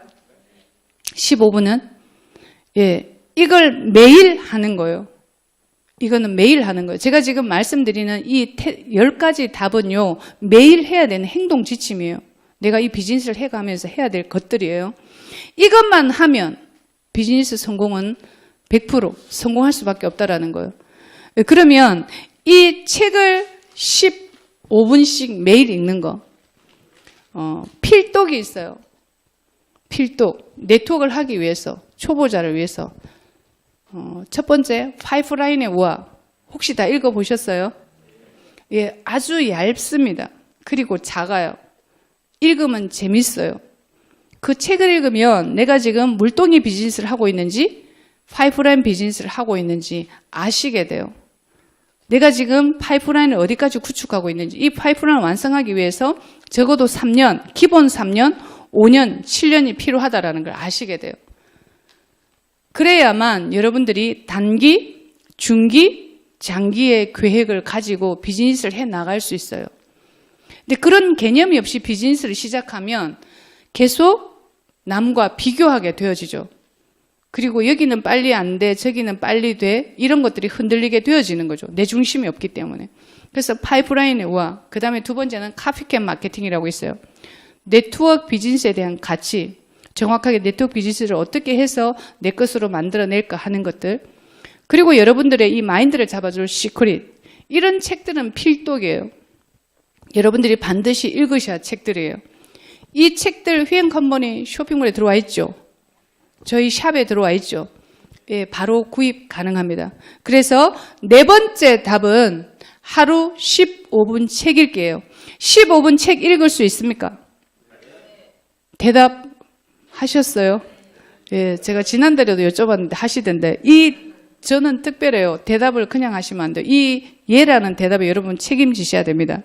S1: 15분은? 예, 이걸 매일 하는 거예요. 이거는 매일 하는 거예요. 제가 지금 말씀드리는 이 10가지 답은요, 매일 해야 되는 행동 지침이에요. 내가 이 비즈니스를 해가면서 해야 될 것들이에요. 이것만 하면 비즈니스 성공은 100% 성공할 수밖에 없다라는 거예요. 그러면 이 책을 15분씩 매일 읽는 거, 필독이 있어요. 필독, 네트워크를 하기 위해서, 초보자를 위해서. 첫 번째, 파이프라인의 우화. 혹시 다 읽어보셨어요? 예, 아주 얇습니다. 그리고 작아요. 읽으면 재밌어요. 그 책을 읽으면 내가 지금 물동이 비즈니스를 하고 있는지 파이프라인 비즈니스를 하고 있는지 아시게 돼요. 내가 지금 파이프라인을 어디까지 구축하고 있는지, 이 파이프라인을 완성하기 위해서 적어도 3년, 기본 3년, 5년, 7년이 필요하다는 걸 아시게 돼요. 그래야만 여러분들이 단기, 중기, 장기의 계획을 가지고 비즈니스를 해 나갈 수 있어요. 근데 그런 개념이 없이 비즈니스를 시작하면 계속 남과 비교하게 되어지죠. 그리고 여기는 빨리 안 돼, 저기는 빨리 돼, 이런 것들이 흔들리게 되어지는 거죠. 내 중심이 없기 때문에. 그래서 파이프라인의 우화, 그 다음에 두 번째는 카피캣 마케팅이라고 있어요. 네트워크 비즈니스에 대한 가치, 정확하게 네트워크 비즈니스를 어떻게 해서 내 것으로 만들어낼까 하는 것들, 그리고 여러분들의 이 마인드를 잡아줄 시크릿, 이런 책들은 필독이에요. 여러분들이 반드시 읽으셔야 할 책들이에요. 이 책들 휘행컴퍼니 쇼핑몰에 들어와 있죠. 저희 샵에 들어와 있죠. 예, 바로 구입 가능합니다. 그래서 네 번째 답은 하루 15분 책 읽기예요. 15분 책 읽을 수 있습니까? 대답하셨어요? 예, 제가 지난달에도 여쭤봤는데 하시던데, 저는 특별해요. 대답을 그냥 하시면 안 돼요. 이 예라는 대답에 여러분 책임지셔야 됩니다.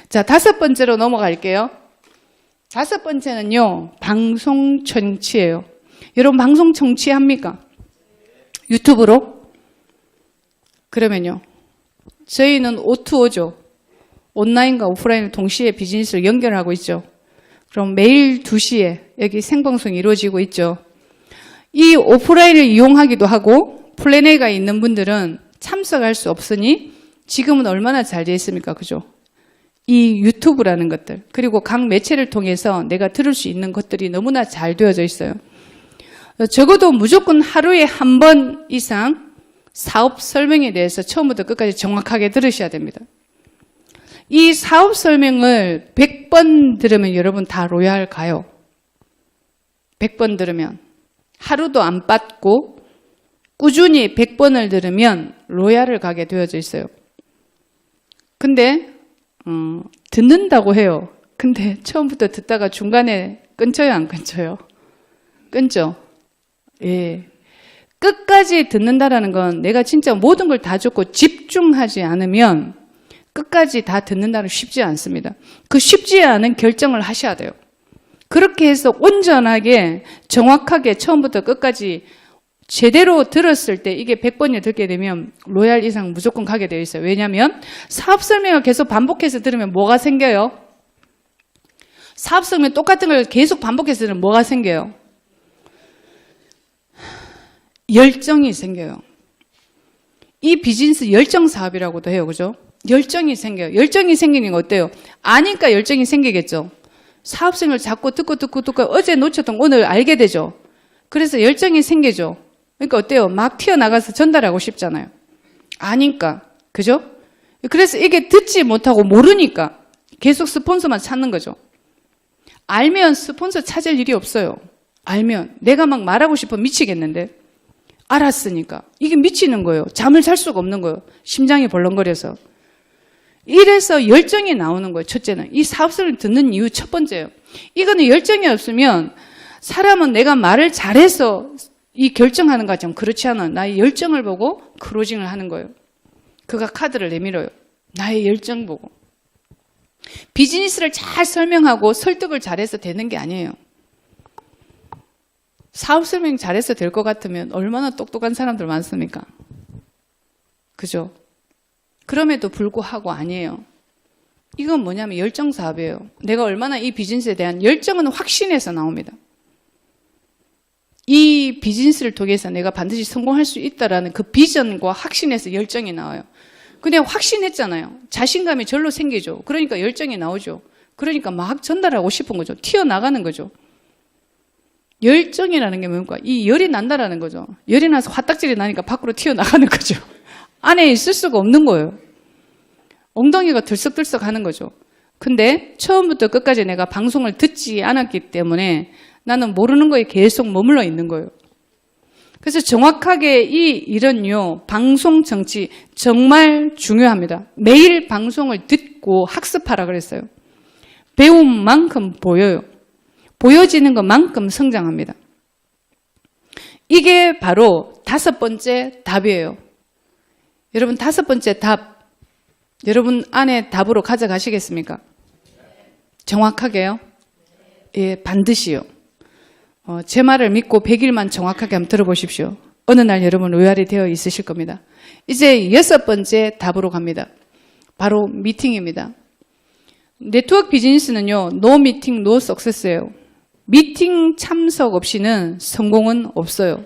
S1: 자, 다섯 번째로 넘어갈게요. 다섯 번째는요, 방송 청취예요. 여러분 방송 청취합니까? 유튜브로? 그러면요, 저희는 O2O죠. 온라인과 오프라인을 동시에 비즈니스를 연결하고 있죠. 그럼 매일 2시에 여기 생방송이 이루어지고 있죠. 이 오프라인을 이용하기도 하고 플랜 A가 있는 분들은 참석할 수 없으니 지금은 얼마나 잘 되어 있습니까? 그죠? 이 유튜브라는 것들, 그리고 각 매체를 통해서 내가 들을 수 있는 것들이 너무나 잘 되어져 있어요. 적어도 무조건 하루에 한 번 이상 사업 설명에 대해서 처음부터 끝까지 정확하게 들으셔야 됩니다. 이 사업 설명을 100번 들으면 여러분 다 로얄 가요. 100번 들으면. 하루도 안 빠고 꾸준히 100번을 들으면 로얄을 가게 되어져 있어요. 근데 듣는다고 해요. 근데 처음부터 듣다가 중간에 끊쳐요, 안 끊쳐요? 끊죠? 예. 끝까지 듣는다라는 건 내가 진짜 모든 걸 다 듣고 집중하지 않으면 끝까지 다 듣는다는 쉽지 않습니다. 그 쉽지 않은 결정을 하셔야 돼요. 그렇게 해서 온전하게 정확하게 처음부터 끝까지 제대로 들었을 때 이게 100번이 듣게 되면 로얄 이상 무조건 가게 되어 있어요. 왜냐하면 사업 설명을 계속 반복해서 들으면 뭐가 생겨요? 사업 설명 똑같은 걸 계속 반복해서 들으면 뭐가 생겨요? 열정이 생겨요. 이 비즈니스 열정 사업이라고도 해요. 그죠? 열정이 생겨요. 열정이 생기는 거 어때요? 아니까 열정이 생기겠죠. 사업생을 자꾸 듣고 어제 놓쳤던 거 오늘 알게 되죠. 그래서 열정이 생기죠. 그러니까 어때요? 막 튀어나가서 전달하고 싶잖아요. 아니까. 그죠? 그래서 이게 듣지 못하고 모르니까 계속 스폰서만 찾는 거죠. 알면 스폰서 찾을 일이 없어요. 알면 내가 막 말하고 싶어 미치겠는데 알았으니까 이게 미치는 거예요. 잠을 잘 수가 없는 거예요. 심장이 벌렁거려서. 이래서 열정이 나오는 거예요. 첫째는 이 사업소를 듣는 이유 첫 번째예요. 이거는 열정이 없으면 사람은 내가 말을 잘해서 이 결정하는 것처럼 그렇지 않아. 나의 열정을 보고 클로징을 하는 거예요. 그가 카드를 내밀어요. 나의 열정 보고. 비즈니스를 잘 설명하고 설득을 잘해서 되는 게 아니에요. 사업 설명 잘해서 될 것 같으면 얼마나 똑똑한 사람들 많습니까? 그죠? 그럼에도 불구하고 아니에요. 이건 뭐냐면 열정 사업이에요. 내가 얼마나 이 비즈니스에 대한 열정은 확신해서 나옵니다. 이 비즈니스를 통해서 내가 반드시 성공할 수 있다라는 그 비전과 확신에서 열정이 나와요. 근데 확신했잖아요. 자신감이 절로 생기죠. 그러니까 열정이 나오죠. 그러니까 막 전달하고 싶은 거죠. 튀어나가는 거죠. 열정이라는 게 뭡니까? 이 열이 난다라는 거죠. 열이 나서 화딱지가 나니까 밖으로 튀어나가는 거죠. 안에 있을 수가 없는 거예요. 엉덩이가 들썩들썩 하는 거죠. 근데 처음부터 끝까지 내가 방송을 듣지 않았기 때문에 나는 모르는 거에 계속 머물러 있는 거예요. 그래서 정확하게 이 일은요, 방송 정치 정말 중요합니다. 매일 방송을 듣고 학습하라 그랬어요. 배운 만큼 보여요. 보여지는 것만큼 성장합니다. 이게 바로 5번째 답이에요. 여러분 5번째 답, 여러분 안에 답으로 가져가시겠습니까? 정확하게요? 예, 반드시요. 제 말을 믿고 100일만 정확하게 한번 들어보십시오. 어느 날 여러분 로얄이 되어 있으실 겁니다. 이제 6번째 답으로 갑니다. 바로 미팅입니다. 네트워크 비즈니스는요, no meeting, no success예요. 미팅 참석 없이는 성공은 없어요.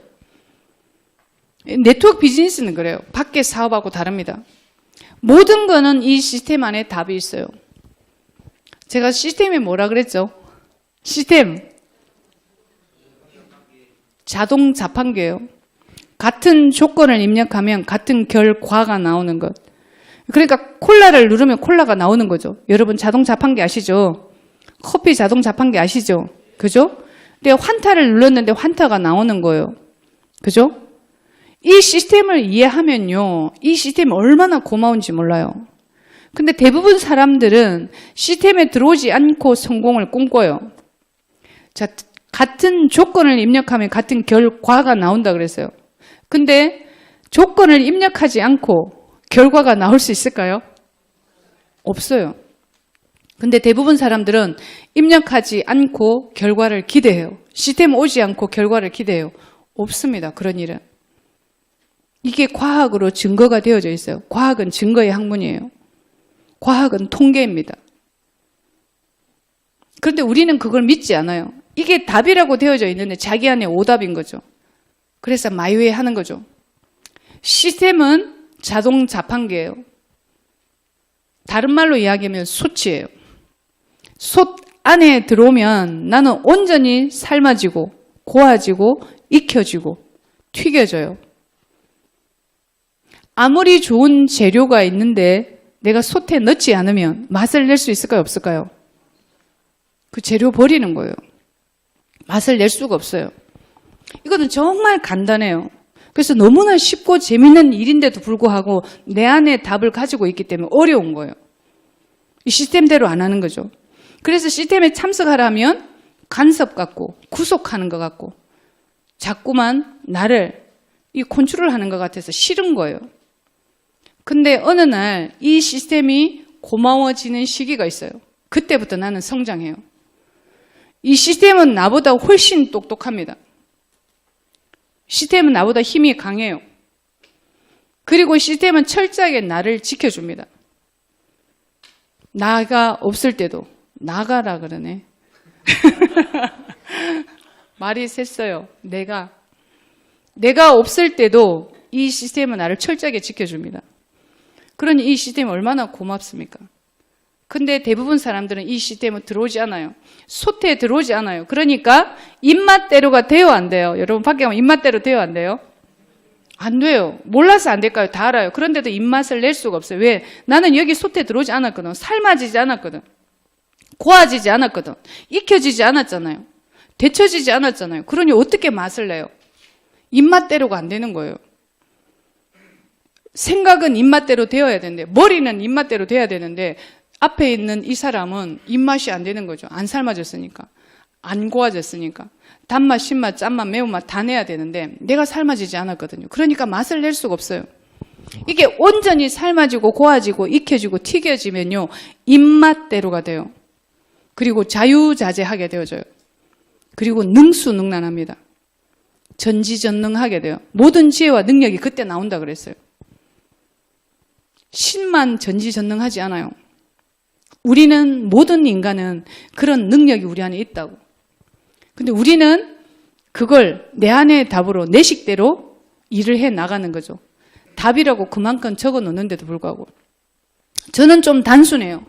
S1: 네트워크 비즈니스는 그래요. 밖에 사업하고 다릅니다. 모든 거는 이 시스템 안에 답이 있어요. 제가 시스템이 뭐라 그랬죠? 시스템. 자동 자판기예요. 같은 조건을 입력하면 같은 결과가 나오는 것. 그러니까 콜라를 누르면 콜라가 나오는 거죠. 여러분 자동 자판기 아시죠? 커피 자동 자판기 아시죠? 그죠? 근데 환타를 눌렀는데 환타가 나오는 거예요. 그죠? 이 시스템을 이해하면요, 이 시스템이 얼마나 고마운지 몰라요. 근데 대부분 사람들은 시스템에 들어오지 않고 성공을 꿈꿔요. 자, 같은 조건을 입력하면 같은 결과가 나온다 그랬어요. 근데 조건을 입력하지 않고 결과가 나올 수 있을까요? 없어요. 근데 대부분 사람들은 입력하지 않고 결과를 기대해요. 시스템 오지 않고 결과를 기대해요. 없습니다. 그런 일은. 이게 과학으로 증거가 되어져 있어요. 과학은 증거의 학문이에요. 과학은 통계입니다. 그런데 우리는 그걸 믿지 않아요. 이게 답이라고 되어져 있는데 자기 안에 오답인 거죠. 그래서 마이웨이 하는 거죠. 시스템은 자동 자판기예요. 다른 말로 이야기하면 솥이에요. 솥 안에 들어오면 나는 온전히 삶아지고 고아지고 익혀지고 튀겨져요. 아무리 좋은 재료가 있는데 내가 솥에 넣지 않으면 맛을 낼 수 있을까요? 없을까요? 그 재료 버리는 거예요. 맛을 낼 수가 없어요. 이거는 정말 간단해요. 그래서 너무나 쉽고 재밌는 일인데도 불구하고 내 안에 답을 가지고 있기 때문에 어려운 거예요. 이 시스템대로 안 하는 거죠. 그래서 시스템에 참석하려면 간섭 같고 구속하는 것 같고 자꾸만 나를 이 컨트롤 하는 것 같아서 싫은 거예요. 근데 어느 날 이 시스템이 고마워지는 시기가 있어요. 그때부터 나는 성장해요. 이 시스템은 나보다 훨씬 똑똑합니다. 시스템은 나보다 힘이 강해요. 그리고 시스템은 철저하게 나를 지켜줍니다. 나가 없을 때도 나가라 그러네. 말이 샜어요. 내가 없을 때도 이 시스템은 나를 철저하게 지켜줍니다. 그러니 이 시스템이 얼마나 고맙습니까? 근데 대부분 사람들은 이 시스템은 들어오지 않아요. 소태에 들어오지 않아요. 그러니까 입맛대로가 돼요, 안 돼요? 여러분 밖에 가면 입맛대로 돼요, 안 돼요? 안 돼요. 몰라서 안 될까요? 다 알아요. 그런데도 입맛을 낼 수가 없어요. 왜? 나는 여기 소태에 들어오지 않았거든. 삶아지지 않았거든. 고아지지 않았거든. 익혀지지 않았잖아요. 데쳐지지 않았잖아요. 그러니 어떻게 맛을 내요? 입맛대로가 안 되는 거예요. 생각은 입맛대로 되어야 되는데, 머리는 입맛대로 돼야 되는데, 앞에 있는 이 사람은 입맛이 안 되는 거죠. 안 삶아졌으니까. 안 고아졌으니까. 단맛, 신맛, 짠맛, 매운맛 다 내야 되는데, 내가 삶아지지 않았거든요. 그러니까 맛을 낼 수가 없어요. 이게 온전히 삶아지고, 고아지고, 익혀지고, 튀겨지면요, 입맛대로가 돼요. 그리고 자유자재하게 되어져요. 그리고 능수능란합니다. 전지전능하게 돼요. 모든 지혜와 능력이 그때 나온다 그랬어요. 신만 전지전능하지 않아요. 우리는, 모든 인간은 그런 능력이 우리 안에 있다고. 근데 우리는 그걸 내 안의 답으로, 내 식대로 일을 해 나가는 거죠. 답이라고 그만큼 적어 놓는데도 불구하고. 저는 좀 단순해요.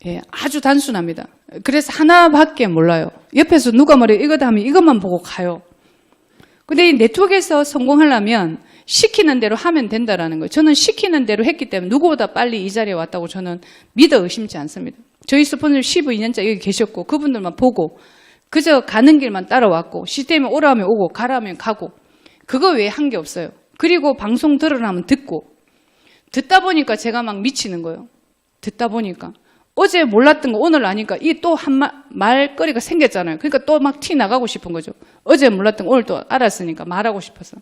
S1: 예, 아주 단순합니다. 그래서 하나밖에 몰라요. 옆에서 누가 말해 이거다 하면 이것만 보고 가요. 근데 이 네트워크에서 성공하려면 시키는 대로 하면 된다라는 거예요. 저는 시키는 대로 했기 때문에 누구보다 빨리 이 자리에 왔다고 저는 믿어 의심치 않습니다. 저희 스폰서 12년째 여기 계셨고 그분들만 보고 그저 가는 길만 따라왔고 시스템에 오라 하면 오고 가라 하면 가고 그거 외에 한 게 없어요. 그리고 방송 들으라면 듣고 듣다 보니까 제가 막 미치는 거예요. 듣다 보니까 어제 몰랐던 거 오늘 아니까 이 또 한 말거리가 생겼잖아요. 그러니까 또 막 티 나가고 싶은 거죠. 어제 몰랐던 거 오늘 또 알았으니까 말하고 싶어서.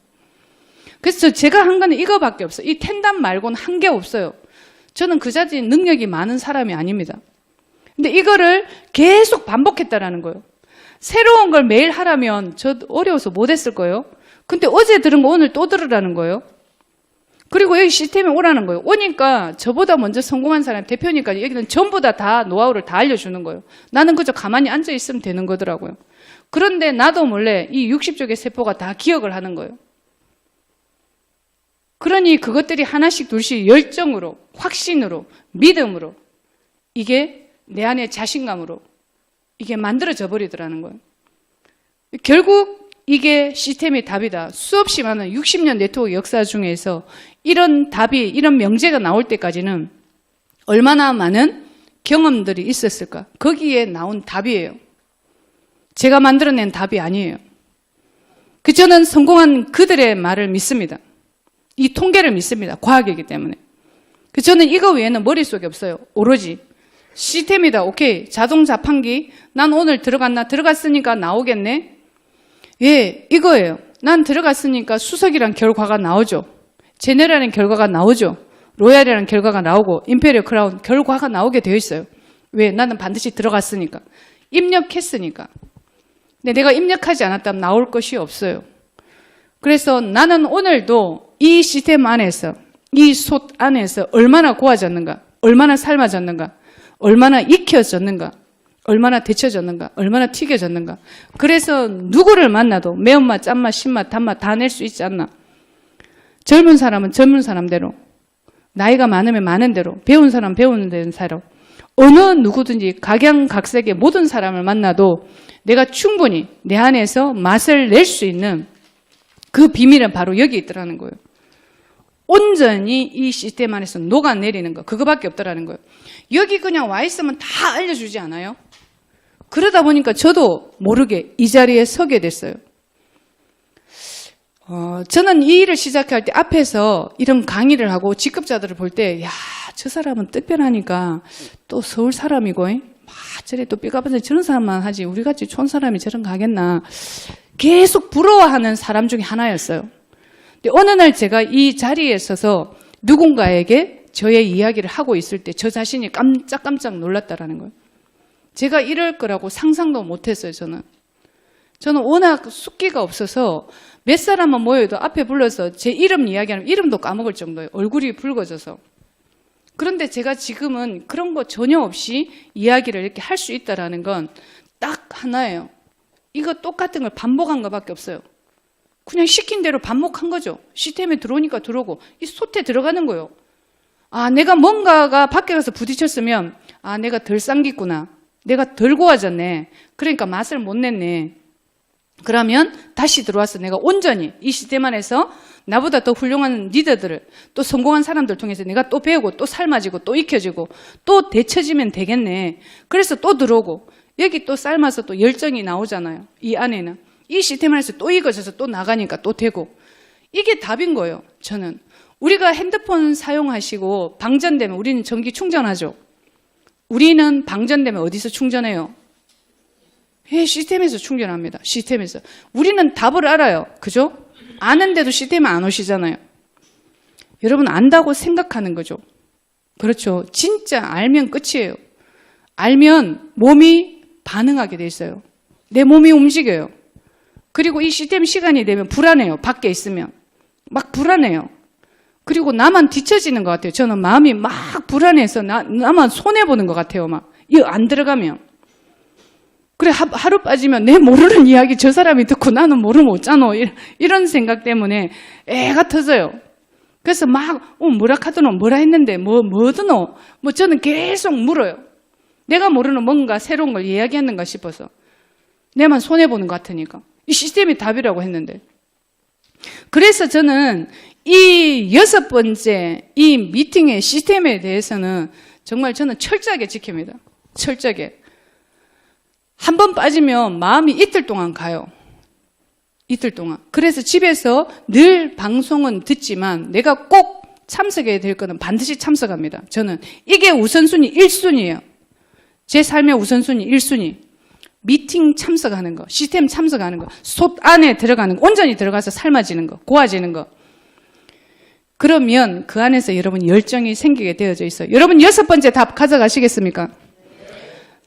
S1: 그래서 제가 한 거는 이거밖에 없어요. 이 텐담 말고는 한 게 없어요. 저는 그 자체 능력이 많은 사람이 아닙니다. 근데 이거를 계속 반복했다라는 거예요. 새로운 걸 매일 하라면 저 어려워서 못했을 거예요. 근데 어제 들은 거 오늘 또 들으라는 거예요. 그리고 여기 시스템에 오라는 거예요. 오니까 저보다 먼저 성공한 사람 대표니까 여기는 전부 다 노하우를 다 알려주는 거예요. 나는 그저 가만히 앉아 있으면 되는 거더라고요. 그런데 나도 몰래 이 60쪽의 세포가 다 기억을 하는 거예요. 그러니 그것들이 하나씩 둘씩 열정으로, 확신으로, 믿음으로 이게 내 안의 자신감으로 이게 만들어져 버리더라는 거예요. 결국 이게 시스템의 답이다. 수없이 많은 60년 네트워크 역사 중에서 이런 답이, 이런 명제가 나올 때까지는 얼마나 많은 경험들이 있었을까? 거기에 나온 답이에요. 제가 만들어낸 답이 아니에요. 저는 성공한 그들의 말을 믿습니다. 이 통계를 믿습니다. 과학이기 때문에. 저는 이거 외에는 머릿속에 없어요. 오로지 시스템이다. 오케이. 자동 자판기. 난 오늘 들어갔나? 들어갔으니까 나오겠네. 예, 이거예요. 난 들어갔으니까 수석이란 결과가 나오죠. 제네랄이라는 결과가 나오죠. 로얄이라는 결과가 나오고 임페리얼 크라운 결과가 나오게 되어 있어요. 왜? 나는 반드시 들어갔으니까. 입력했으니까. 근데 내가 입력하지 않았다면 나올 것이 없어요. 그래서 나는 오늘도 이 시스템 안에서, 이 솥 안에서 얼마나 고아졌는가, 얼마나 삶아졌는가, 얼마나 익혀졌는가, 얼마나 데쳐졌는가, 얼마나 튀겨졌는가. 그래서 누구를 만나도 매운맛, 짠맛, 신맛, 단맛 다 낼 수 있지 않나. 젊은 사람은 젊은 사람대로, 나이가 많으면 많은 대로, 배운 사람은 배우는 대로, 어느 누구든지 각양각색의 모든 사람을 만나도 내가 충분히 내 안에서 맛을 낼 수 있는 그 비밀은 바로 여기 있더라는 거예요. 온전히 이 시스템 안에서 녹아내리는 거, 그거밖에 없더라는 거예요. 여기 그냥 와 있으면 다 알려주지 않아요? 그러다 보니까 저도 모르게 이 자리에 서게 됐어요. 저는 이 일을 시작할 때 앞에서 이런 강의를 하고 직급자들을 볼 때, 야, 저 사람은 특별하니까 또 서울 사람이고, 저래 또 삐까뻔쩍 저런 사람만 하지, 우리같이 촌 사람이 저런 거 하겠나. 계속 부러워하는 사람 중에 하나였어요. 근데 어느 날 제가 이 자리에 서서 누군가에게 저의 이야기를 하고 있을 때 저 자신이 깜짝깜짝 놀랐다라는 거예요. 제가 이럴 거라고 상상도 못했어요, 저는. 저는 워낙 숫기가 없어서 몇 사람만 모여도 앞에 불러서 제 이름 이야기하면 이름도 까먹을 정도예요. 얼굴이 붉어져서. 그런데 제가 지금은 그런 거 전혀 없이 이야기를 이렇게 할 수 있다는 건 딱 하나예요. 이거 똑같은 걸 반복한 것밖에 없어요. 그냥 시킨 대로 반복한 거죠. 시스템에 들어오니까 들어오고 이 솥에 들어가는 거예요. 아, 내가 뭔가가 밖에 가서 부딪혔으면 아, 내가 덜 삼겼구나. 내가 덜 고와졌네. 그러니까 맛을 못 냈네. 그러면 다시 들어와서 내가 온전히 이 시스템 안에서 나보다 더 훌륭한 리더들을 또 성공한 사람들 통해서 내가 또 배우고 또 삶아지고 또 익혀지고 또 데쳐지면 되겠네. 그래서 또 들어오고 여기 또 삶아서 또 열정이 나오잖아요. 이 안에는. 이 시스템 안에서 또 익어져서 또 나가니까 또 되고. 이게 답인 거예요. 저는. 우리가 핸드폰 사용하시고 방전되면 우리는 전기 충전하죠. 우리는 방전되면 어디서 충전해요? 시스템에서 충전합니다. 시스템에서. 우리는 답을 알아요. 그죠? 아는데도 시스템에 안 오시잖아요. 여러분 안다고 생각하는 거죠. 그렇죠. 진짜 알면 끝이에요. 알면 몸이 반응하게 돼 있어요. 내 몸이 움직여요. 그리고 이 시스템 시간이 되면 불안해요. 밖에 있으면. 막 불안해요. 그리고 나만 뒤처지는 것 같아요. 저는 마음이 막 불안해서 나만 손해보는 것 같아요. 막. 이거 안 들어가면. 그래, 하루 빠지면 내 모르는 이야기 저 사람이 듣고 나는 모르면 어쩌노. 이런 생각 때문에 애가 터져요. 그래서 막, 뭐라 카드노, 뭐라 했는데, 뭐드노. 저는 계속 물어요. 내가 모르는 뭔가 새로운 걸 이야기했는가 싶어서. 내만 손해보는 것 같으니까. 이 시스템이 답이라고 했는데. 그래서 저는 이 6번째 이 미팅의 시스템에 대해서는 정말 저는 철저하게 지킵니다. 철저하게. 한 번 빠지면 마음이 이틀 동안 가요. 이틀 동안. 그래서 집에서 늘 방송은 듣지만 내가 꼭 참석해야 될 거는 반드시 참석합니다. 저는 이게 우선순위 1순위예요. 제 삶의 우선순위 1순위. 미팅 참석하는 거, 시스템 참석하는 거, 솥 안에 들어가는 거, 온전히 들어가서 삶아지는 거, 고와지는 거. 그러면 그 안에서 여러분 열정이 생기게 되어져 있어요. 여러분 6번째 답 가져가시겠습니까?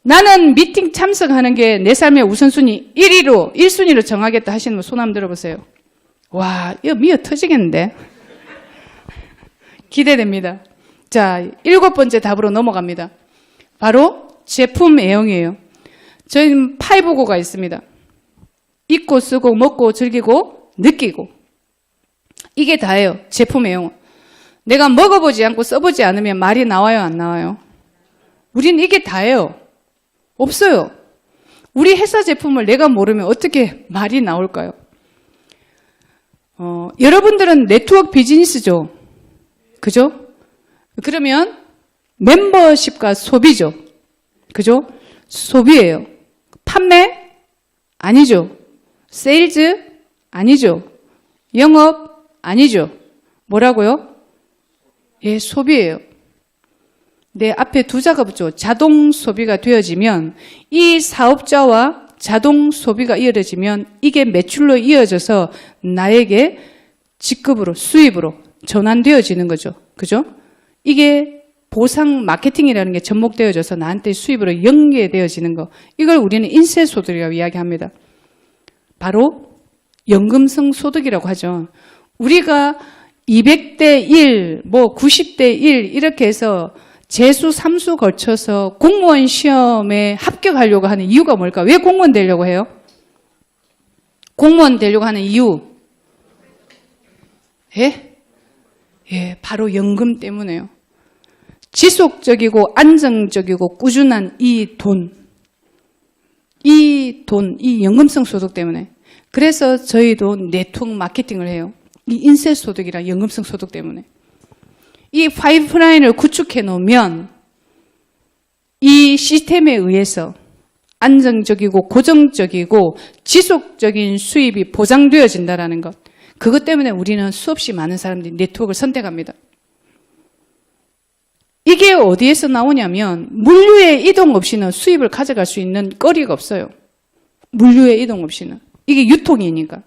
S1: 나는 미팅 참석하는 게 내 삶의 우선순위 1순위로 정하겠다 하시는 분 손 한번 들어보세요. 와, 이거 미어 터지겠는데? 기대됩니다. 자, 7번째 답으로 넘어갑니다. 바로 제품 애용이에요. 저희는 5고가 있습니다. 입고 쓰고 먹고 즐기고 느끼고. 이게 다예요. 제품 애용. 내가 먹어보지 않고 써보지 않으면 말이 나와요, 안 나와요? 우린 이게 다예요. 없어요. 우리 회사 제품을 내가 모르면 어떻게 말이 나올까요? 여러분들은 네트워크 비즈니스죠. 그죠? 그러면 멤버십과 소비죠. 그죠? 소비예요. 판매? 아니죠. 세일즈? 아니죠. 영업? 아니죠. 뭐라고요? 예, 소비예요. 내 앞에 두 자가 붙죠. 자동 소비가 되어지면 이 사업자와 자동 소비가 이어지면 이게 매출로 이어져서 나에게 직급으로 수입으로 전환되어지는 거죠. 그죠? 이게 보상 마케팅이라는 게 접목되어져서 나한테 수입으로 연계되어지는 거. 이걸 우리는 인쇄소득이라고 이야기합니다. 바로 연금성 소득이라고 하죠. 우리가 200대 1, 90대 1 이렇게 해서 재수 3수 걸쳐서 공무원 시험에 합격하려고 하는 이유가 뭘까? 왜 공무원 되려고 해요? 공무원 되려고 하는 이유. 예? 예, 바로 연금 때문에요. 지속적이고 안정적이고 꾸준한 이 연금성 소득 때문에. 그래서 저희도 네트워크 마케팅을 해요. 이 인쇄 소득이랑 연금성 소득 때문에. 이 파이프라인을 구축해 놓으면 이 시스템에 의해서 안정적이고 고정적이고 지속적인 수입이 보장되어진다는 것. 그것 때문에 우리는 수없이 많은 사람들이 네트워크를 선택합니다. 이게 어디에서 나오냐면 물류의 이동 없이는 수입을 가져갈 수 있는 거리가 없어요. 물류의 이동 없이는. 이게 유통이니까.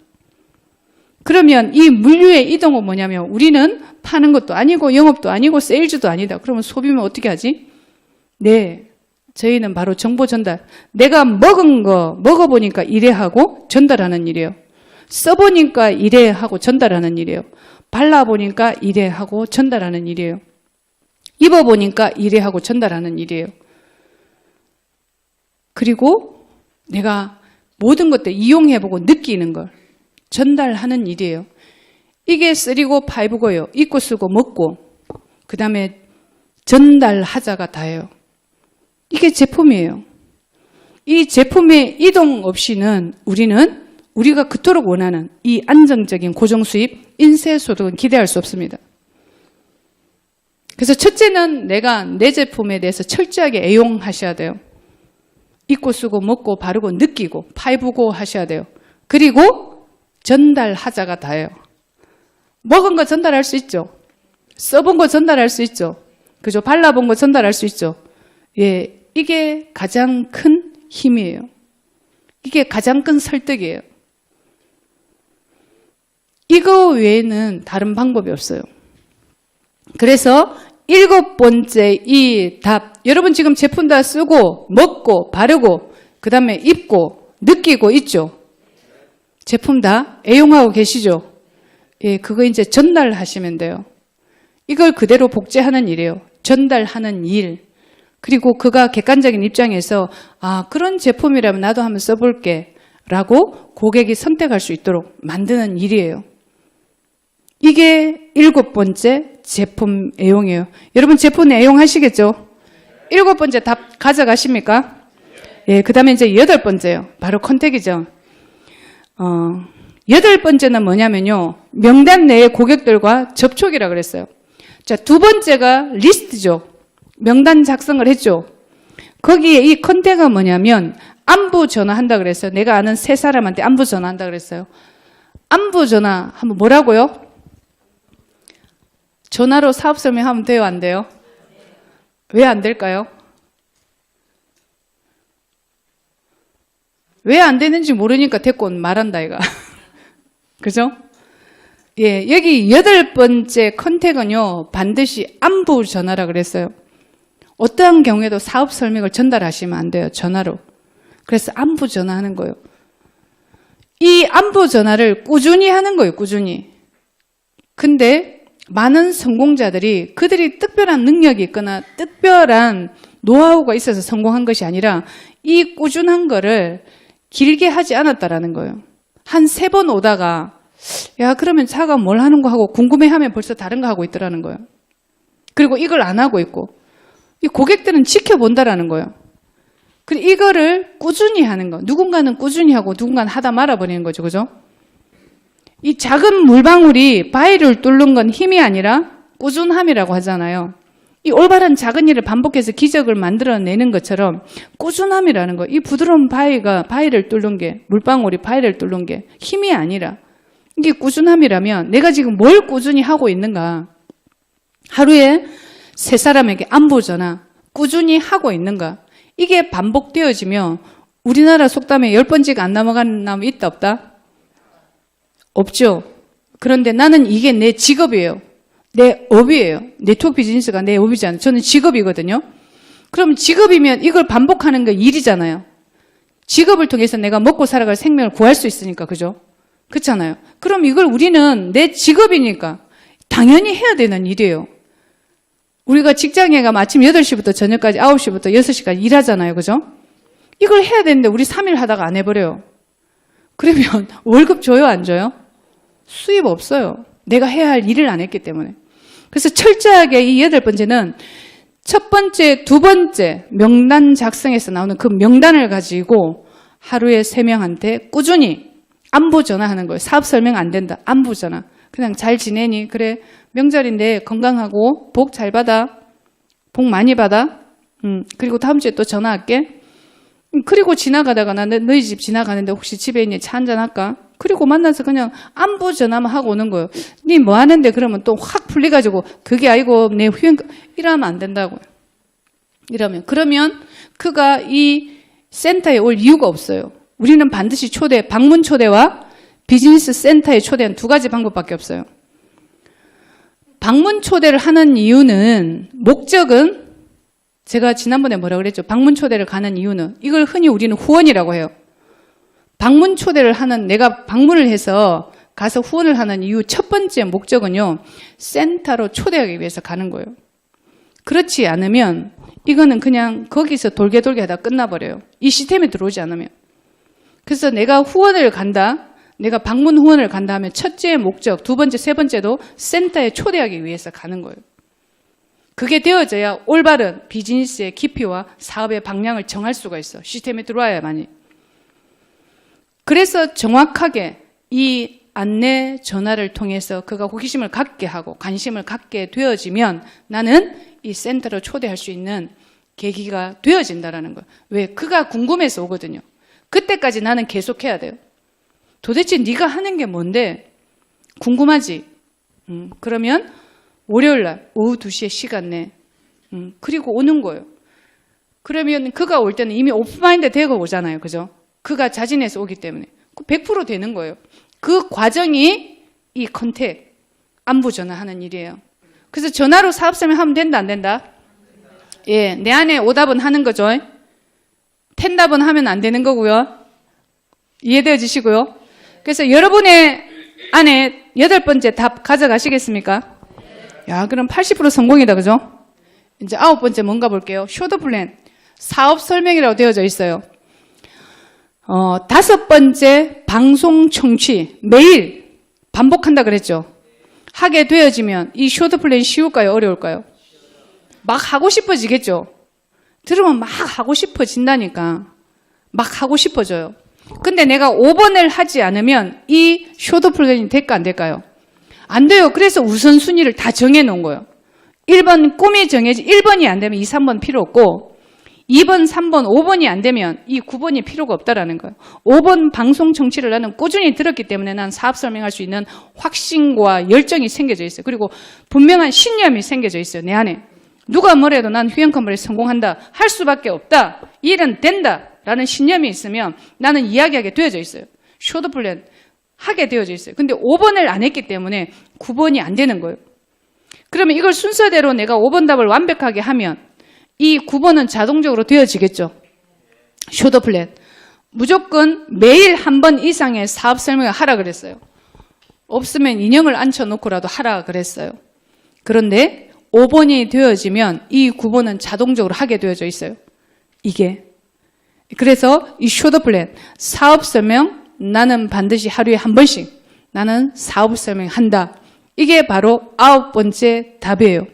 S1: 그러면 이 물류의 이동은 뭐냐면 우리는 파는 것도 아니고 영업도 아니고 세일즈도 아니다. 그러면 소비면 어떻게 하지? 네, 저희는 바로 정보 전달. 내가 먹은 거 먹어보니까 이래 하고 전달하는 일이에요. 써보니까 이래 하고 전달하는 일이에요. 발라보니까 이래 하고 전달하는 일이에요. 입어보니까 이래 하고 전달하는 일이에요. 그리고 내가 모든 것들 이용해보고 느끼는 걸 전달하는 일이에요. 이게 3고 5고요. 입고 쓰고 먹고 그 다음에 전달하자가 다예요. 이게 제품이에요. 이 제품의 이동 없이는 우리가 그토록 원하는 이 안정적인 고정수입, 인쇄소득은 기대할 수 없습니다. 그래서 첫째는 내가 내 제품에 대해서 철저하게 애용하셔야 돼요. 입고 쓰고 먹고 바르고 느끼고 파이브고 하셔야 돼요. 그리고 전달하자가 다예요. 먹은 거 전달할 수 있죠. 써본 거 전달할 수 있죠. 그죠? 발라본 거 전달할 수 있죠. 예, 이게 가장 큰 힘이에요. 이게 가장 큰 설득이에요. 이거 외에는 다른 방법이 없어요. 그래서 7번째 이 답. 여러분 지금 제품 다 쓰고 먹고 바르고 그 다음에 입고 느끼고 있죠. 제품 다 애용하고 계시죠. 예, 그거 이제 전달하시면 돼요. 이걸 그대로 복제하는 일이에요. 전달하는 일. 그리고 그가 객관적인 입장에서 아, 그런 제품이라면 나도 한번 써볼게 라고 고객이 선택할 수 있도록 만드는 일이에요. 이게 7번째 제품 애용이에요. 여러분 제품 애용하시겠죠? 7번째 답 가져가십니까? 예, 그 다음에 이제 8번째요. 바로 컨택이죠. 8번째는 뭐냐면요. 명단 내의 고객들과 접촉이라 그랬어요. 자, 2번째가 리스트죠. 명단 작성을 했죠. 거기에 이 컨택은 뭐냐면 안부 전화한다 그랬어요. 내가 아는 3사람한테 안부 전화한다 그랬어요. 안부 전화 하면 뭐라고요? 전화로 사업 설명하면 돼요, 안 돼요? 왜 안 될까요? 왜 안 되는지 모르니까 됐고 말한다, 이가. 그죠? 예, 여기 8번째 컨택은요, 반드시 안부 전화라 그랬어요. 어떠한 경우에도 사업 설명을 전달하시면 안 돼요, 전화로. 그래서 안부 전화하는 거예요. 이 안부 전화를 꾸준히 하는 거예요, 꾸준히. 근데 많은 성공자들이 그들이 특별한 능력이 있거나 특별한 노하우가 있어서 성공한 것이 아니라 이 꾸준한 거를 길게 하지 않았다라는 거예요. 한 3번 오다가 야 그러면 자가 뭘 하는 거 하고 궁금해하면 벌써 다른 거 하고 있더라는 거예요. 그리고 이걸 안 하고 있고 이 고객들은 지켜본다라는 거예요. 그리고 이거를 꾸준히 하는 거. 누군가는 꾸준히 하고 누군가는 하다 말아버리는 거죠. 그죠? 이 작은 물방울이 바위를 뚫는 건 힘이 아니라 꾸준함이라고 하잖아요. 이 올바른 작은 일을 반복해서 기적을 만들어내는 것처럼 꾸준함이라는 거. 이 부드러운 바위를 뚫는 게, 물방울이 바위를 뚫는 게 힘이 아니라 이게 꾸준함이라면 내가 지금 뭘 꾸준히 하고 있는가. 하루에 3사람에게 안부 전화 꾸준히 하고 있는가. 이게 반복되어지면 우리나라 속담에 10번째가 안 넘어가는 놈 있다 없다? 없죠. 그런데 나는 이게 내 직업이에요. 내 업이에요. 네트워크 비즈니스가 내 업이잖아요. 저는 직업이거든요. 그럼 직업이면 이걸 반복하는 게 일이잖아요. 직업을 통해서 내가 먹고 살아갈 생명을 구할 수 있으니까. 그죠? 그렇잖아요. 그럼 이걸 우리는 내 직업이니까 당연히 해야 되는 일이에요. 우리가 직장에 가면 아침 8시부터 저녁까지 9시부터 6시까지 일하잖아요. 그죠? 이걸 해야 되는데 우리 3일 하다가 안 해버려요. 그러면 월급 줘요? 안 줘요? 수입 없어요. 내가 해야 할 일을 안 했기 때문에. 그래서 철저하게 이 8번째는 첫 번째, 2번째 명단 작성에서 나오는 그 명단을 가지고 하루에 3명한테 꾸준히 안부 전화하는 거예요. 사업 설명 안 된다. 안부 전화. 그냥 잘 지내니? 그래. 명절인데 건강하고 복 잘 받아. 복 많이 받아. 그리고 다음 주에 또 전화할게. 그리고 지나가다가 나 너희 집 지나가는데 혹시 집에 있니? 차 한잔 할까? 그리고 만나서 그냥 안부 전화만 하고 오는 거예요. 니 뭐 하는데? 그러면 또 확 풀려가지고 그게 아니고 내 후연 이러면 안 된다고요. 그러면 그가 이 센터에 올 이유가 없어요. 우리는 반드시 방문 초대와 비즈니스 센터에 초대한 두 가지 방법밖에 없어요. 방문 초대를 하는 이유는, 목적은 제가 지난번에 뭐라고 그랬죠? 방문 초대를 가는 이유는, 이걸 흔히 우리는 후원이라고 해요. 방문 초대를 하는, 내가 방문을 해서 가서 후원을 하는 이유 첫 번째 목적은요, 센터로 초대하기 위해서 가는 거예요. 그렇지 않으면 이거는 그냥 거기서 돌게 하다 끝나버려요. 이 시스템에 들어오지 않으면. 그래서 내가 후원을 간다, 내가 방문 후원을 간다 하면 첫째 목적, 두 번째, 세 번째도 센터에 초대하기 위해서 가는 거예요. 그게 되어져야 올바른 비즈니스의 깊이와 사업의 방향을 정할 수가 있어. 시스템에 들어와야만이. 그래서 정확하게 이 안내 전화를 통해서 그가 호기심을 갖게 하고 관심을 갖게 되어지면 나는 이 센터로 초대할 수 있는 계기가 되어진다라는 거예요. 왜? 그가 궁금해서 오거든요. 그때까지 나는 계속해야 돼요. 도대체 네가 하는 게 뭔데? 궁금하지? 그러면 월요일날 오후 2시에 시간 내. 그리고 오는 거예요. 그러면 그가 올 때는 이미 오픈마인드 되고 오잖아요. 그죠? 그가 자진해서 오기 때문에 100% 되는 거예요. 그 과정이 이 컨택, 안부 전화하는 일이에요. 그래서 전화로 사업 설명하면 된다, 안 된다? 예, 내 안에 오답은 하는 거죠. 텐답은 하면 안 되는 거고요. 이해되어지시고요. 그래서 여러분의 안에 8번째 답 가져가시겠습니까? 야, 그럼 80% 성공이다, 그죠? 이제 9번째 뭔가 볼게요. 쇼트 플랜, 사업 설명이라고 되어져 있어요. 5번째 방송 청취, 매일 반복한다 그랬죠. 하게 되어지면 이 쇼트 플랜 쉬울까요? 어려울까요? 막 하고 싶어지겠죠. 들으면 막 하고 싶어진다니까. 막 하고 싶어져요. 근데 내가 5번을 하지 않으면 이 쇼트 플랜이 될까 안 될까요? 안 돼요. 그래서 우선순위를 다 정해놓은 거예요. 1번 꿈이 정해지 1번이 안 되면 2, 3번 필요 없고 2번, 3번, 5번이 안 되면 이 9번이 필요가 없다라는 거예요. 5번 방송 청취를 나는 꾸준히 들었기 때문에 난 사업 설명할 수 있는 확신과 열정이 생겨져 있어요. 그리고 분명한 신념이 생겨져 있어요. 내 안에. 누가 뭐래도 난 휴양 컴퍼니에 성공한다. 할 수밖에 없다. 일은 된다. 라는 신념이 있으면 나는 이야기하게 되어져 있어요. 쇼트 플랜 하게 되어져 있어요. 근데 5번을 안 했기 때문에 9번이 안 되는 거예요. 그러면 이걸 순서대로 내가 5번 답을 완벽하게 하면 이 9번은 자동적으로 되어지겠죠. 쇼트 플랜. 무조건 매일 한 번 이상의 사업 설명을 하라 그랬어요. 없으면 인형을 앉혀놓고라도 하라 그랬어요. 그런데 5번이 되어지면 이 9번은 자동적으로 하게 되어져 있어요. 이게. 그래서 이 쇼트 플랜, 사업 설명, 나는 반드시 하루에 한 번씩 나는 사업 설명한다. 이게 바로 9번째 답이에요.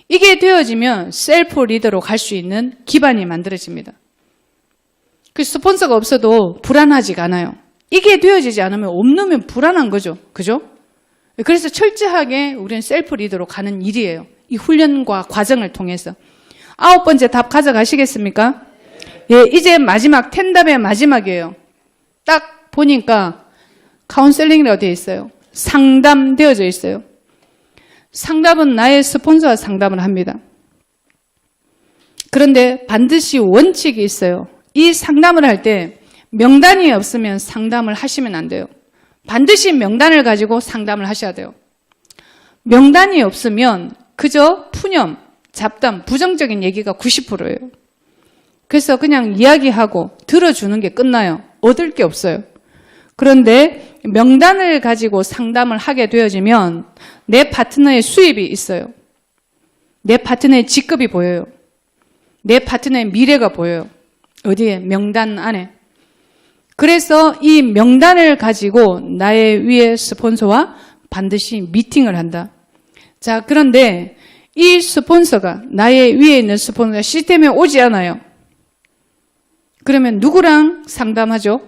S1: 이게 되어지면 셀프 리더로 갈 수 있는 기반이 만들어집니다. 그 스폰서가 없어도 불안하지가 않아요. 이게 되어지지 않으면 없으면 불안한 거죠. 그죠? 그래서 철저하게 우리는 셀프 리더로 가는 일이에요. 이 훈련과 과정을 통해서. 9번째 답 가져가시겠습니까? 예, 이제 마지막, 텐답의 마지막이에요. 딱 보니까 카운셀링이라고 되어 있어요. 상담되어져 있어요. 상담은 나의 스폰서와 상담을 합니다. 그런데 반드시 원칙이 있어요. 이 상담을 할 때 명단이 없으면 상담을 하시면 안 돼요. 반드시 명단을 가지고 상담을 하셔야 돼요. 명단이 없으면 그저 푸념, 잡담, 부정적인 얘기가 90%예요. 그래서 그냥 이야기하고 들어주는 게 끝나요. 얻을 게 없어요. 그런데 명단을 가지고 상담을 하게 되어지면 내 파트너의 수입이 있어요. 내 파트너의 직급이 보여요. 내 파트너의 미래가 보여요. 어디에? 명단 안에. 그래서 이 명단을 가지고 나의 위에 스폰서와 반드시 미팅을 한다. 자, 그런데 이 스폰서가, 나의 위에 있는 스폰서가 시스템에 오지 않아요. 그러면 누구랑 상담하죠?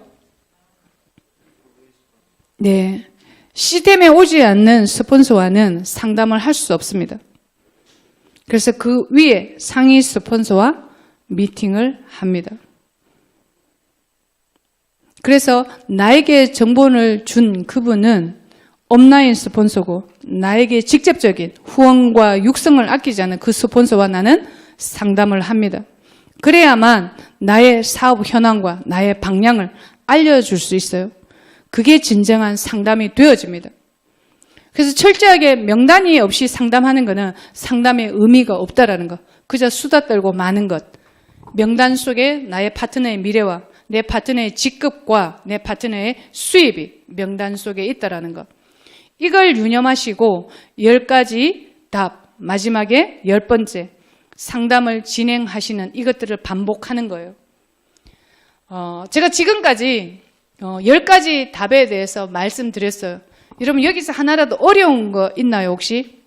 S1: 네. 시스템에 오지 않는 스폰서와는 상담을 할 수 없습니다. 그래서 그 위에 상위 스폰서와 미팅을 합니다. 그래서 나에게 정보를 준 그분은 온라인 스폰서고 나에게 직접적인 후원과 육성을 아끼지 않은 그 스폰서와 나는 상담을 합니다. 그래야만 나의 사업 현황과 나의 방향을 알려줄 수 있어요. 그게 진정한 상담이 되어집니다. 그래서 철저하게 명단이 없이 상담하는 것은 상담의 의미가 없다라는 것. 그저 수다 떨고 마는 것. 명단 속에 나의 파트너의 미래와 내 파트너의 직급과 내 파트너의 수입이 명단 속에 있다라는 것. 이걸 유념하시고 10가지 답, 마지막에 10번째 상담을 진행하시는 이것들을 반복하는 거예요. 제가 지금까지 10가지 답에 대해서 말씀드렸어요. 여러분 여기서 하나라도 어려운 거 있나요 혹시?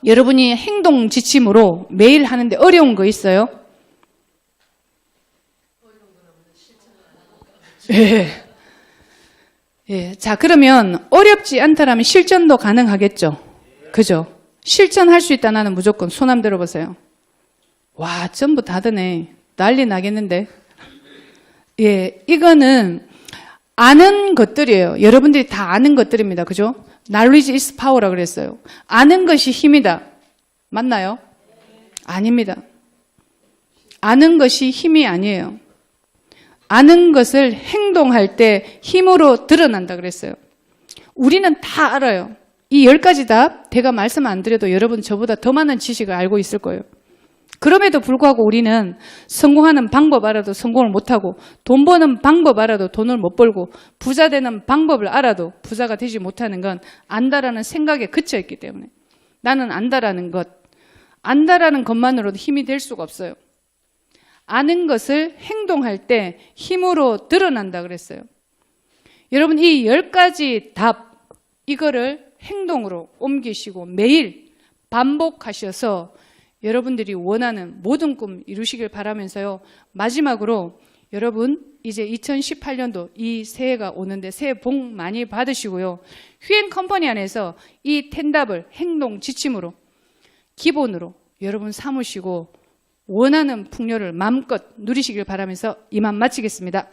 S1: 여러분이 행동 지침으로 매일 하는데 어려운 거 있어요? 예. 예. 자, 그러면 어렵지 않다라면 실전도 가능하겠죠? 그죠? 실천할 수 있다 나는 무조건 손 한번 들어보세요. 와, 전부 다드네. 난리 나겠는데. 예, 이거는 아는 것들이에요. 여러분들이 다 아는 것들입니다. 그죠? Knowledge is power라고 그랬어요. 아는 것이 힘이다. 맞나요? 아닙니다. 아는 것이 힘이 아니에요. 아는 것을 행동할 때 힘으로 드러난다 그랬어요. 우리는 다 알아요. 이 10가지 답 제가 말씀 안 드려도 여러분 저보다 더 많은 지식을 알고 있을 거예요. 그럼에도 불구하고 우리는 성공하는 방법 알아도 성공을 못하고 돈 버는 방법 알아도 돈을 못 벌고 부자 되는 방법을 알아도 부자가 되지 못하는 건 안다라는 생각에 그쳐 있기 때문에 나는 안다라는 것, 안다라는 것만으로도 힘이 될 수가 없어요. 아는 것을 행동할 때 힘으로 드러난다 그랬어요. 여러분 이 10가지 답 이거를 행동으로 옮기시고 매일 반복하셔서 여러분들이 원하는 모든 꿈 이루시길 바라면서요. 마지막으로 여러분 이제 2018년도 이 새해가 오는데 새해 복 많이 받으시고요. 휴행 컴퍼니 안에서 이 10답을 행동 지침으로 기본으로 여러분 삼으시고 원하는 풍요를 마음껏 누리시길 바라면서 이만 마치겠습니다.